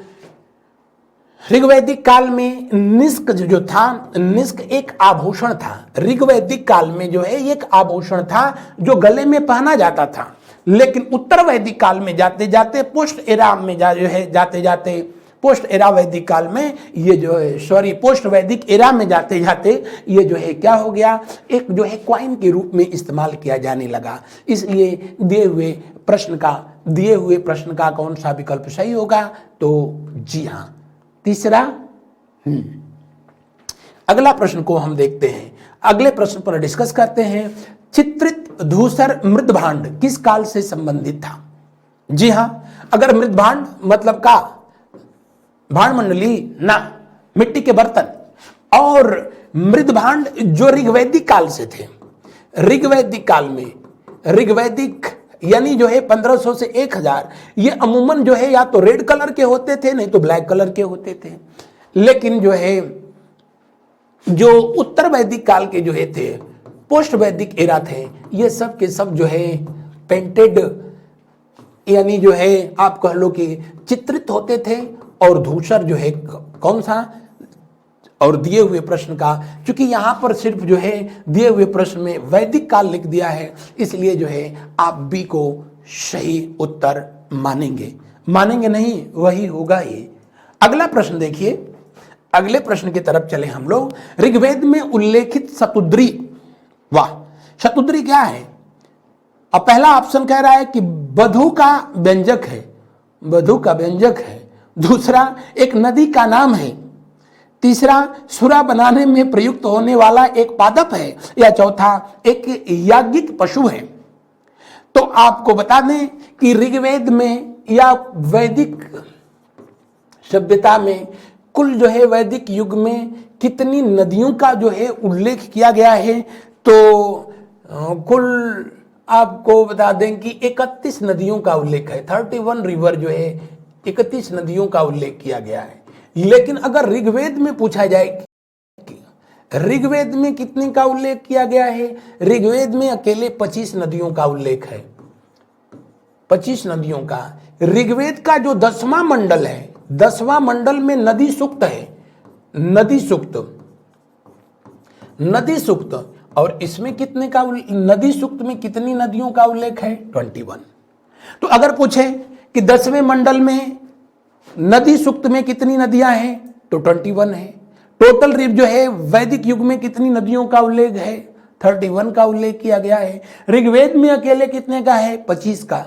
ऋग्वैदिक काल में निष्क जो था, निष्क एक आभूषण था। ऋग्वैदिक काल में जो है एक आभूषण था जो गले में पहना जाता था, लेकिन उत्तर वैदिक काल में जाते जाते पोस्ट एरा में जाते जाते पोस्ट एरा वैदिक काल में ये जो है पोस्ट वैदिक एरा में जाते जाते ये जो है क्या हो गया, एक जो है क्वाइन के रूप में इस्तेमाल किया जाने लगा। इसलिए दिए हुए प्रश्न का कौन सा विकल्प सही होगा, तो जी हाँ, तीसरा। अगला प्रश्न को हम देखते हैं, अगले प्रश्न पर डिस्कस करते हैं। चित्रित धूसर मृदभांड किस काल से संबंधित था। जी हां, अगर मृदभांड मतलब का भांड मंडली ना, मिट्टी के बर्तन, और मृदभांड जो ऋग्वैदिक काल से थे। ऋग्वैदिक काल में ऋग्वैदिक यानी जो है 1500 से 1000 ये अमूमन जो है या तो रेड कलर के होते थे नहीं तो ब्लैक कलर के होते थे। लेकिन जो है जो उत्तर वैदिक काल के जो है थे, पोस्ट वैदिक एरा थे, ये सब के सब जो है पेंटेड यानी जो है आप कह लो कि चित्रित होते थे। और धूसर जो है कौन सा, और दिए हुए प्रश्न का चूंकि यहां पर सिर्फ जो है दिए हुए प्रश्न में वैदिक काल लिख दिया है इसलिए जो है आप बी को सही उत्तर मानेंगे नहीं, वही होगा ये। अगला प्रश्न देखिए, अगले प्रश्न की तरफ चले हम लोग। ऋग्वेद में उल्लेखित शतुद्री, वाह, शतुद्री क्या है। अब पहला ऑप्शन कह रहा है कि वधु का व्यंजक है, दूसरा एक नदी का नाम है, तीसरा सुरा बनाने में प्रयुक्त होने वाला एक पादप है, या चौथा एक याज्ञिक पशु है। तो आपको बता दें कि ऋग्वेद में या वैदिक सभ्यता में कुल जो है वैदिक युग में कितनी नदियों का जो है उल्लेख किया गया है, तो कुल आपको बता दें कि 31 नदियों का उल्लेख है। 31 रिवर जो है 31 नदियों का उल्लेख किया गया है। लेकिन अगर ऋग्वेद में पूछा जाए कि ऋग्वेद में कितने का उल्लेख किया गया है, ऋग्वेद में अकेले 25 नदियों का उल्लेख है। 25 नदियों का। ऋग्वेद का जो 10वां मंडल है, 10वां मंडल में नदी सूक्त है, नदी सूक्त, और इसमें कितने का, नदी सूक्त में कितनी नदियों का उल्लेख है, 21। तो अगर पूछे कि 10वें मंडल में नदी सूक्त में कितनी नदियां हैं, तो 21 है। टोटल जो है वैदिक युग में कितनी नदियों का उल्लेख है, 31 का उल्लेख किया गया है। ऋग्वेद में अकेले कितने का है, 25 का।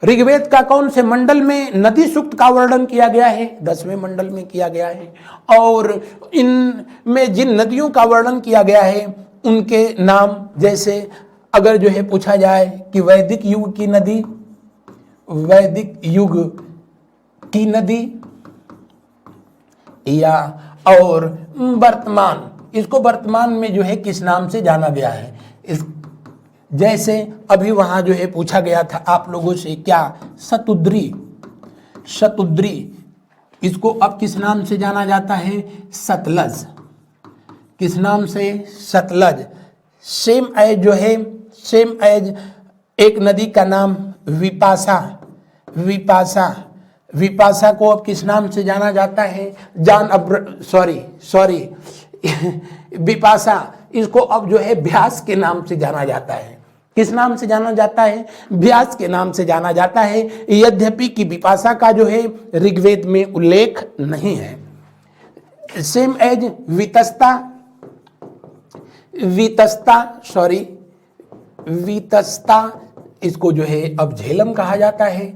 ऋग्वेद का कौन से मंडल में नदी सूक्त का वर्णन किया गया है, 10वें मंडल में किया गया है। और इनमें जिन नदियों का वर्णन किया गया है उनके नाम, जैसे अगर जो है पूछा जाए कि वैदिक युग की नदी या और वर्तमान, इसको वर्तमान में जो है किस नाम से जाना गया है। जैसे अभी वहां जो है पूछा गया था आप लोगों से क्या, शतुद्री, इसको अब किस नाम से जाना जाता है, सतलज। किस नाम से, सतलज। सेम एज एक नदी का नाम विपाशा विपाशा को अब किस नाम से जाना जाता है? सॉरी विपाशा, इसको अब जो है व्यास के नाम से जाना जाता है। किस नाम से जाना जाता है? व्यास के नाम से जाना जाता है, यद्यपि कि विपाशा का जो है ऋग्वेद में उल्लेख नहीं है। सेम एज वीतस्ता, इसको जो है अब झेलम कहा जाता है,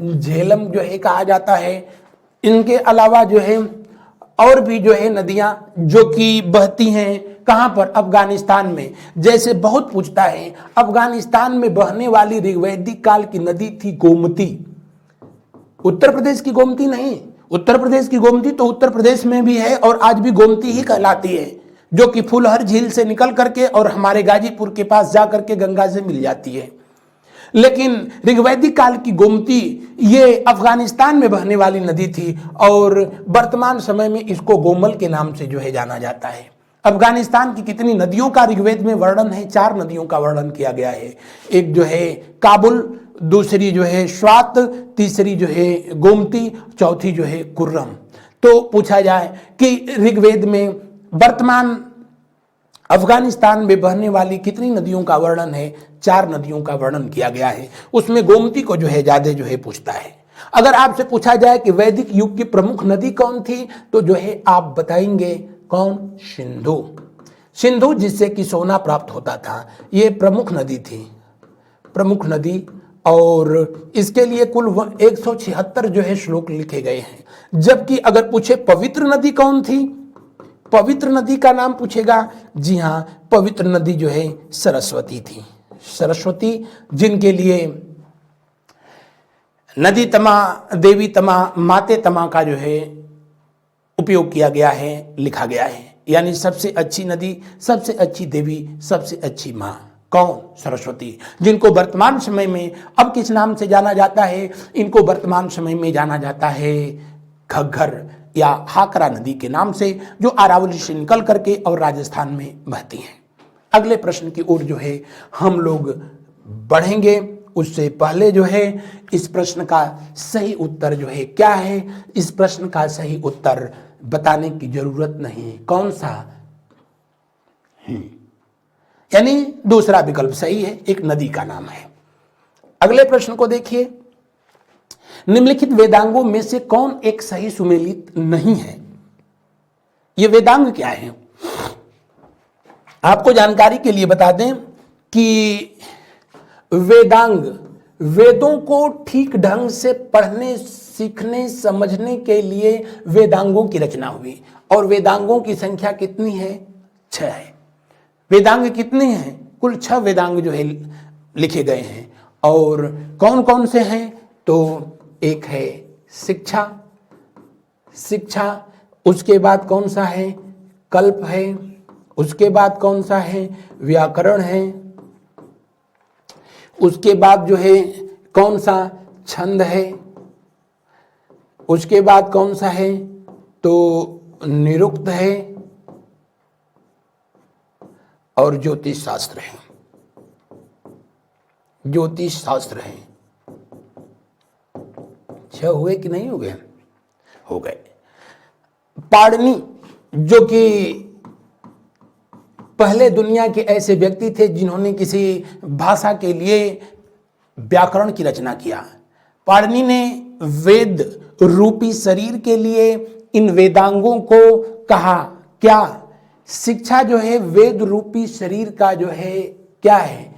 झेलम जो है कहा जाता है। इनके अलावा जो है और भी जो है नदियां जो कि बहती हैं कहां पर? अफगानिस्तान में। जैसे बहुत पूछता है, अफगानिस्तान में बहने वाली ऋग्वैदिक काल की नदी थी गोमती। उत्तर प्रदेश की गोमती नहीं, उत्तर प्रदेश की गोमती तो उत्तर प्रदेश में भी है और आज भी गोमती ही कहलाती है, जो कि फुलहर झील से निकल करके और हमारे गाजीपुर के पास जा करके गंगा से मिल जाती है। लेकिन ऋग्वैदिक काल की गोमती ये अफगानिस्तान में बहने वाली नदी थी और वर्तमान समय में इसको गोमल के नाम से जो है जाना जाता है। अफगानिस्तान की कितनी नदियों का ऋग्वेद में वर्णन है? 4 नदियों का वर्णन किया गया है। एक जो है काबुल, दूसरी जो है स्वात, तीसरी जो है गोमती, चौथी जो है कुर्रम। तो पूछा जाए कि ऋग्वेद में वर्तमान अफगानिस्तान में बहने वाली कितनी नदियों का वर्णन है? 4 नदियों का वर्णन किया गया है। उसमें गोमती को जो है ज्यादा जो है पूछता है। अगर आपसे पूछा जाए कि वैदिक युग की प्रमुख नदी कौन थी, तो जो है आप बताएंगे कौन? सिंधु, जिससे कि सोना प्राप्त होता था, ये प्रमुख नदी थी, प्रमुख नदी। और इसके लिए कुल 176 जो है श्लोक लिखे गए हैं। जबकि अगर पूछे पवित्र नदी कौन थी, पवित्र नदी का नाम पूछेगा, जी हाँ, पवित्र नदी जो है सरस्वती थी। सरस्वती, जिनके लिए नदी तमा, देवी तमा, माते तमा का जो है उपयोग किया गया है, लिखा गया है। यानी सबसे अच्छी नदी, सबसे अच्छी देवी, सबसे अच्छी माँ कौन? सरस्वती, जिनको वर्तमान समय में अब किस नाम से जाना जाता है? इनको वर्तमान समय में जाना जाता है घग्गर या हाकरा नदी के नाम से, जो अरावली से निकल करके और राजस्थान में बहती है। अगले प्रश्न की ओर जो है हम लोग बढ़ेंगे, उससे पहले जो है इस प्रश्न का सही उत्तर जो है क्या है? इस प्रश्न का सही उत्तर बताने की जरूरत नहीं। कौन सा? यानी दूसरा विकल्प सही है, एक नदी का नाम है। अगले प्रश्न को देखिए, निम्नलिखित वेदांगों में से कौन एक सही सुमेलित नहीं है? ये वेदांग क्या है? आपको जानकारी के लिए बता दें कि वेदांग, वेदों को ठीक ढंग से पढ़ने, सीखने, समझने के लिए वेदांगों की रचना हुई। और वेदांगों की संख्या कितनी है? 6 है। वेदांग कितने हैं? कुल 6 वेदांग जो है लिखे गए हैं। और कौन कौन से हैं? तो एक है शिक्षा, उसके बाद कौन सा है? कल्प है, उसके बाद कौन सा है? व्याकरण है, उसके बाद जो है कौन सा? छंद है, उसके बाद कौन सा है? तो निरुक्त है, और ज्योतिष शास्त्र है। ज्योतिष शास्त्र है। 6 हुए कि नहीं हो गए? हो गए। पाणिनि, जो कि पहले दुनिया के ऐसे व्यक्ति थे जिन्होंने किसी भाषा के लिए व्याकरण की रचना किया। पाणिनि ने वेद रूपी शरीर के लिए इन वेदांगों को कहा क्या? शिक्षा जो है वेद रूपी शरीर का जो है क्या है?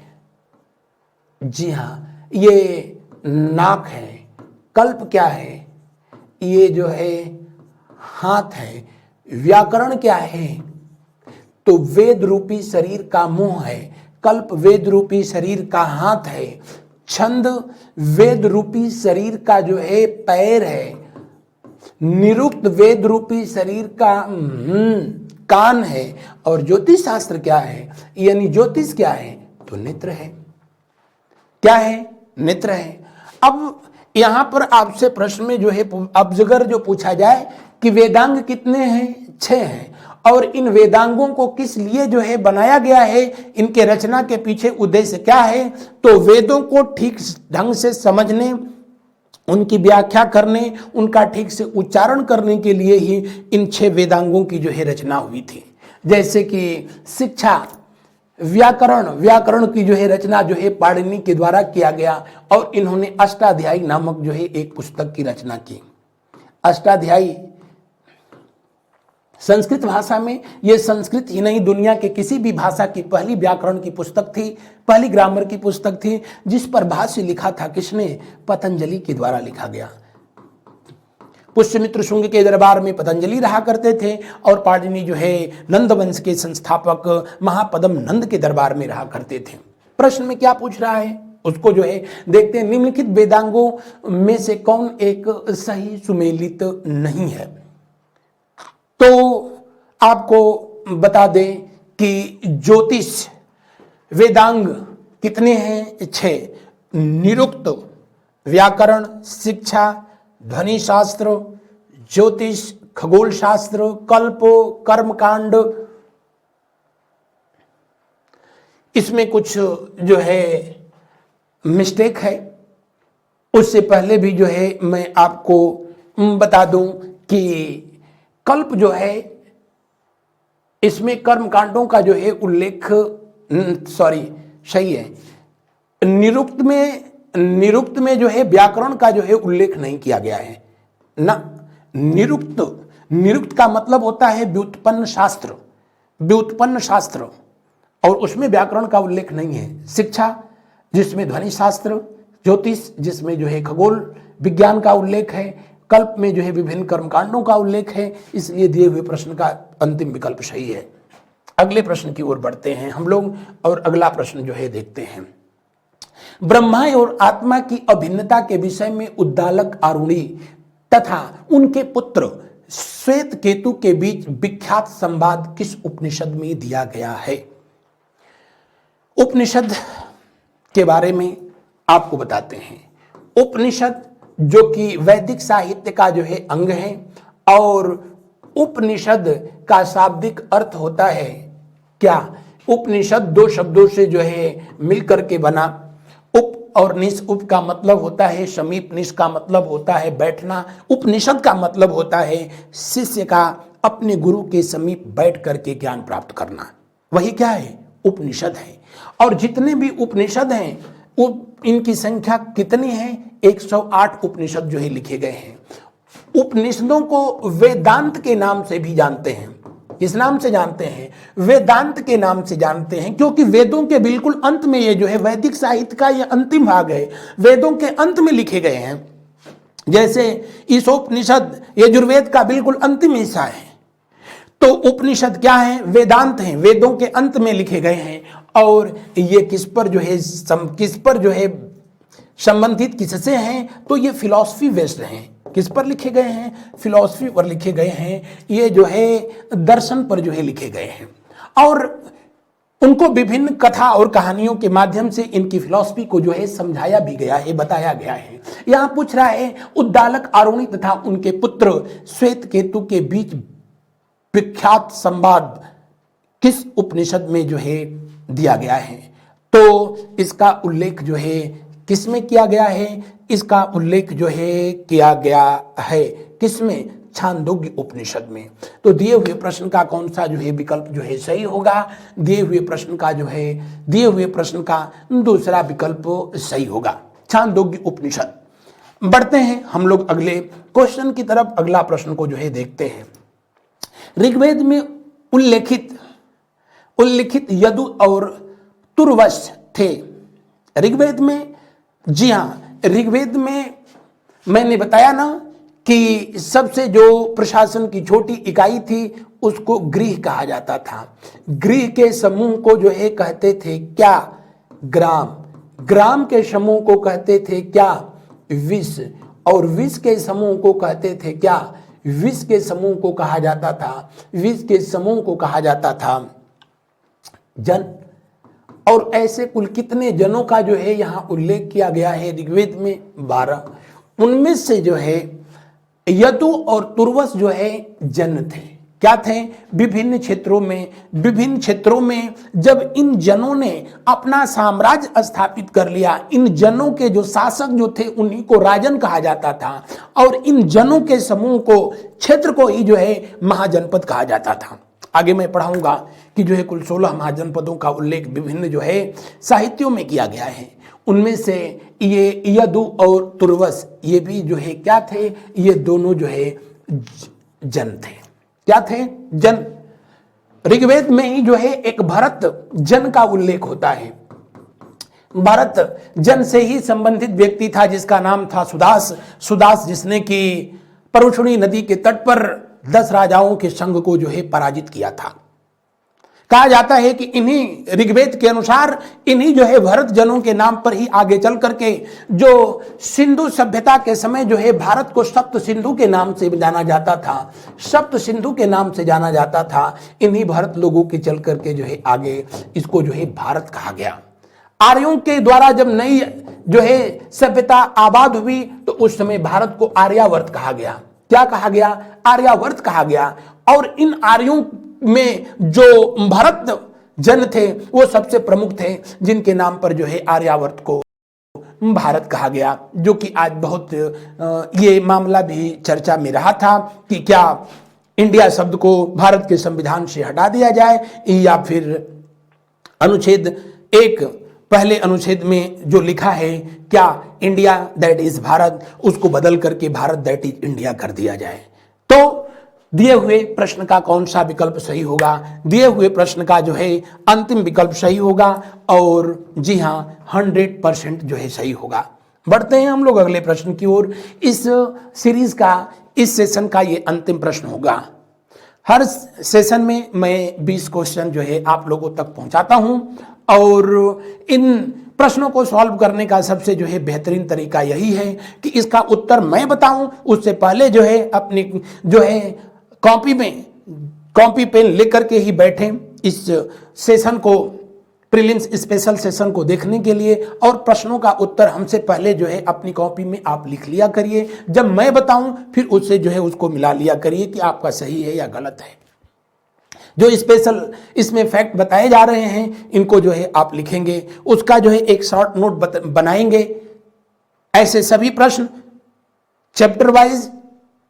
जी हाँ, ये नाक है। कल्प क्या है? ये जो है हाथ है। व्याकरण क्या है? तो वेद रूपी शरीर का मुंह है। कल्प वेद रूपी शरीर का हाथ है। छंद वेद रूपी शरीर का जो है पैर है। निरुक्त वेद रूपी शरीर का कान है। और ज्योतिष शास्त्र क्या है? यानी ज्योतिष क्या है? तो नेत्र है। क्या है? नेत्र है। अब यहां पर आपसे प्रश्न में जो है अबजगर जो पूछा जाए कि वेदांग कितने हैं? 6 हैं। और इन वेदांगों को किस लिए जो है बनाया गया है? इनके रचना के पीछे उद्देश्य क्या है? तो वेदों को ठीक ढंग से समझने, उनकी व्याख्या करने, उनका ठीक से उच्चारण करने के लिए ही इन 6 वेदांगों की जो है रचना हुई थी। जैसे कि शिक्षा, व्याकरण की जो है रचना जो है पाणिनि के द्वारा किया गया और इन्होंने अष्टाध्यायी नामक जो है एक पुस्तक की रचना की। अष्टाध्यायी संस्कृत भाषा में, ये संस्कृत ही नहीं दुनिया के किसी भी भाषा की पहली व्याकरण की पुस्तक थी, पहली ग्रामर की पुस्तक थी, जिस पर भाष्य लिखा था किसने? पतंजलि के द्वारा लिखा गया। पुष्यमित्र शुंग के दरबार में पतंजलि रहा करते थे और पाणिनि जो है नंद वंश के संस्थापक महापदम नंद के दरबार में रहा करते थे। प्रश्न में क्या पूछ रहा है उसको जो है देखते हैं। निम्नलिखित वेदांगों में से कौन एक सही सुमेलित नहीं है? तो आपको बता दें कि ज्योतिष वेदांग कितने हैं? 6। निरुक्त, व्याकरण, शिक्षा, ध्वनि शास्त्र, ज्योतिष, खगोल शास्त्र, कल्प, कर्मकांड। इसमें कुछ जो है मिस्टेक है। उससे पहले भी जो है मैं आपको बता दूं कि कल्प जो है इसमें कर्मकांडों का जो है उल्लेख सही है। निरुक्त में जो है व्याकरण का जो है उल्लेख नहीं किया गया है ना। निरुक्त का मतलब होता है व्युत्पन्न शास्त्र और उसमें व्याकरण का उल्लेख नहीं है। शिक्षा जिसमें ध्वनि शास्त्र, ज्योतिष जिसमें जो है खगोल विज्ञान का उल्लेख है, कल्प में जो है विभिन्न कर्मकांडों का उल्लेख है। इसलिए दिए हुए प्रश्न का अंतिम विकल्प सही है। अगले प्रश्न की ओर बढ़ते हैं हम लोग और अगला प्रश्न जो है देखते हैं। ब्रह्मा और आत्मा की अभिन्नता के विषय में उद्दालक आरुणि तथा उनके पुत्र श्वेत केतु के बीच विख्यात संवाद किस उपनिषद में दिया गया है? उपनिषद के बारे में आपको बताते हैं। उपनिषद जो कि वैदिक साहित्य का जो है अंग है और उपनिषद का शाब्दिक अर्थ होता है क्या? उपनिषद 2 शब्दों से जो है मिलकर के बना। उप और निश, उप का मतलब होता है समीप, निश का मतलब होता है बैठना, उपनिषद का मतलब होता है शिष्य का अपने गुरु के समीप बैठ करके ज्ञान प्राप्त करना। वही क्या है? उपनिषद है। और जितने भी उपनिषद हैं इनकी संख्या कितनी है? 108 उपनिषद जो है लिखे गए हैं। उपनिषदों को वेदांत के नाम से भी जानते हैं। किस नाम से जानते हैं? वेदांत के नाम से जानते हैं, क्योंकि वेदों के बिल्कुल अंत में ये जो है वैदिक साहित्य का ये अंतिम भाग है, वेदों के अंत में लिखे गए हैं। जैसे ईशोपनिषद यजुर्वेद का बिल्कुल अंतिम हिस्सा है। तो उपनिषद क्या है? वेदांत हैं, वेदों के अंत में लिखे गए हैं। और ये किस पर जो है संबंधित किससे हैं? तो ये फिलॉसफी बेस्ड हैं। किस पर लिखे गए हैं? फिलॉसफी पर लिखे गए हैं। ये जो है दर्शन पर जो है लिखे गए हैं और उनको विभिन्न कथा और कहानियों के माध्यम से इनकी फिलॉसफी को जो है समझाया भी गया है, बताया गया है। यहां पूछ रहा है उद्दालक आरुणि तथा उनके पुत्र श्वेत केतु के बीच विख्यात संवाद किस उपनिषद में जो है दिया गया है? तो इसका उल्लेख जो है किसमें किया गया है? इसका उल्लेख जो है किया गया है किसमें? छांदोग्य उपनिषद में। तो दिए हुए प्रश्न का कौन सा जो है विकल्प जो है सही होगा? दिए हुए प्रश्न का दूसरा विकल्प सही होगा, छांदोग्य उपनिषद। बढ़ते हैं हम लोग अगले क्वेश्चन की तरफ। अगला प्रश्न को जो है देखते हैं। ऋग्वेद में उल्लिखित यदु और तुर्वस थे। ऋग्वेद में, जी हाँ, ऋग्वेद में मैंने बताया ना कि सबसे जो प्रशासन की छोटी इकाई थी उसको गृह कहा जाता था। गृह के समूह को जो है कहते थे क्या? ग्राम। ग्राम के समूह को कहते थे क्या? विष। और विष के समूह को कहते थे क्या? विष के समूह को कहा जाता था जन। और ऐसे कुल कितने जनों का जो है यहाँ उल्लेख किया गया है ऋग्वेद में? 12। उनमें से जो है यदु और तुर्वस जो है जन थे। क्या थे? विभिन्न क्षेत्रों में जब इन जनों ने अपना साम्राज्य स्थापित कर लिया, इन जनों के जो शासक जो थे उन्हीं को राजन कहा जाता था और इन जनों के समूह को, क्षेत्र को ही जो है महाजनपद कहा जाता था। आगे मैं पढ़ाऊंगा कि जो है कुल 16 महाजनपदों का उल्लेख विभिन्न जो है साहित्यों में किया गया है। उनमें से ये यदु और तुर्वस, ये भी जो है क्या थे? ये दोनों जो है जन थे। क्या थे? जन। ऋग्वेद में ही जो है एक भरत जन का उल्लेख होता है। भरत जन से ही संबंधित व्यक्ति था जिसका नाम था सुदास, जिसने कि परुषणी नदी के तट पर 10 राजाओं के संघ को जो है पराजित किया था। कहा जाता है कि इन्हीं ऋग्वेद के अनुसार इन्हीं जो है भरत जनों के नाम पर ही आगे चल करके जो सिंधु सभ्यता के समय जो है भारत को सप्त सिंधु के नाम से जाना जाता था, सप्त सिंधु के नाम से जाना जाता था। इन्हीं भरत लोगों के चल करके जो है आगे इसको जो है भारत कहा गया। आर्यों के द्वारा जब नई जो है सभ्यता आबाद हुई तो उस समय भारत को आर्यावर्त कहा गया। क्या कहा गया? आर्यावर्त कहा गया। और इन आर्यों में जो भरत जन थे वो सबसे प्रमुख थे, जिनके नाम पर जो है आर्यावर्त को भारत कहा गया। जो कि आज बहुत ये मामला भी चर्चा में रहा था कि क्या इंडिया शब्द को भारत के संविधान से हटा दिया जाए या फिर अनुच्छेद 1 पहले अनुच्छेद में जो लिखा है क्या इंडिया दैट इज भारत उसको बदल करके भारत दैट इज इंडिया कर दिया जाए। तो दिए हुए प्रश्न का कौन सा विकल्प सही होगा? दिए हुए प्रश्न का जो है अंतिम विकल्प सही होगा और जी हाँ 100% जो है सही होगा। बढ़ते हैं हम लोग अगले प्रश्न की ओर। इस सीरीज का, इस सेशन का ये अंतिम प्रश्न होगा। हर सेशन में मैं 20 क्वेश्चन जो है आप लोगों तक पहुंचाता हूं और इन प्रश्नों को सॉल्व करने का सबसे जो है बेहतरीन तरीका यही है कि इसका उत्तर मैं बताऊं, उससे पहले जो है अपनी जो है कॉपी पेन लेकर के ही बैठें इस सेशन को, प्रीलिम्स स्पेशल सेशन को देखने के लिए, और प्रश्नों का उत्तर हमसे पहले जो है अपनी कॉपी में आप लिख लिया करिए। जब मैं बताऊं फिर उससे जो है उसको मिला लिया करिए कि आपका सही है या गलत है। जो स्पेशल इसमें फैक्ट बताए जा रहे हैं इनको जो है आप लिखेंगे, उसका जो है एक शॉर्ट नोट बनाएंगे। ऐसे सभी प्रश्न चैप्टर वाइज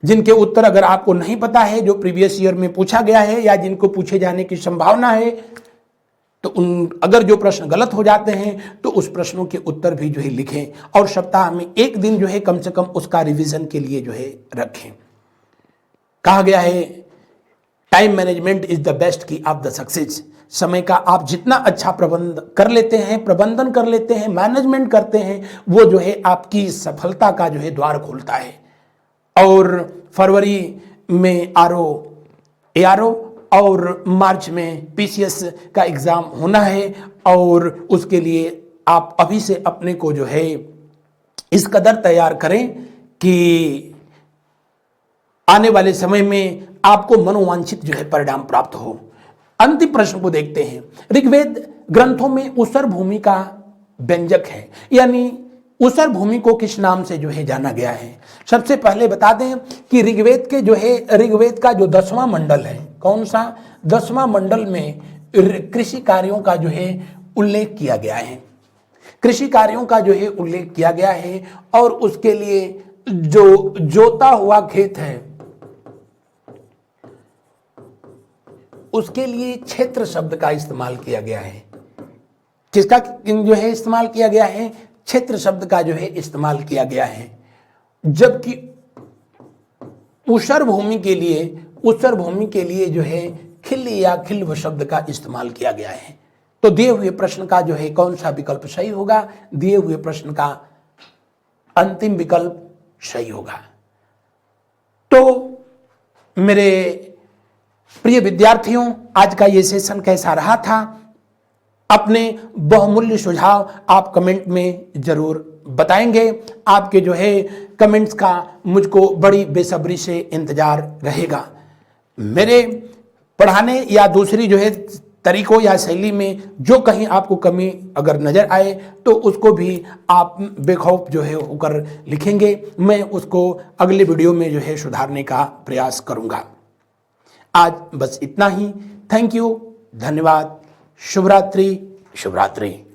जिनके उत्तर अगर आपको नहीं पता है, जो प्रीवियस ईयर में पूछा गया है या जिनको पूछे जाने की संभावना है, तो अगर जो प्रश्न गलत हो जाते हैं तो उस प्रश्नों के उत्तर भी जो है लिखें और सप्ताह में एक दिन जो है कम से कम उसका रिवीजन के लिए जो है रखें। कहा गया है time management is the best की ऑफ द सक्सेस। समय का आप जितना अच्छा प्रबंधन कर लेते हैं, मैनेजमेंट करते हैं, वो जो है आपकी सफलता का जो है द्वार खोलता है। और फरवरी में ARO और मार्च में PCS का एग्जाम होना है और उसके लिए आप अभी से अपने को जो है इस कदर तैयार करें कि आने वाले समय में आपको मनोवांछित जो है परिणाम प्राप्त हो। अंतिम प्रश्न को देखते हैं। ऋग्वेद ग्रंथों में उसर भूमि का व्यंजक है, यानी उसर भूमि को किस नाम से जो है जाना गया है? सबसे पहले बता दें कि ऋग्वेद का जो 10वां मंडल है, कौन सा? 10वां मंडल में कृषि कार्यों का जो है उल्लेख किया गया है। कृषि कार्यों का जो है उल्लेख किया गया है और उसके लिए जो जोता हुआ खेत है उसके लिए क्षेत्र शब्द का इस्तेमाल किया गया है। किसका जो है इस्तेमाल किया गया है? क्षेत्र शब्द का जो है इस्तेमाल किया गया है। जबकि ऊसर भूमि के लिए जो है खिल या खिल्व शब्द का इस्तेमाल किया गया है। तो दिए हुए प्रश्न का जो है कौन सा विकल्प सही होगा? दिए हुए प्रश्न का अंतिम विकल्प सही होगा। तो मेरे प्रिय विद्यार्थियों, आज का ये सेशन कैसा रहा था? अपने बहुमूल्य सुझाव आप कमेंट में जरूर बताएंगे। आपके जो है कमेंट्स का मुझको बड़ी बेसब्री से इंतजार रहेगा। मेरे पढ़ाने या दूसरी जो है तरीकों या शैली में जो कहीं आपको कमी अगर नजर आए तो उसको भी आप बेखौफ जो है होकर लिखेंगे। मैं उसको अगले वीडियो में जो है सुधारने का प्रयास करूंगा। आज बस इतना ही। थैंक यू, धन्यवाद, शुभ रात्रि, शुभ रात्रि।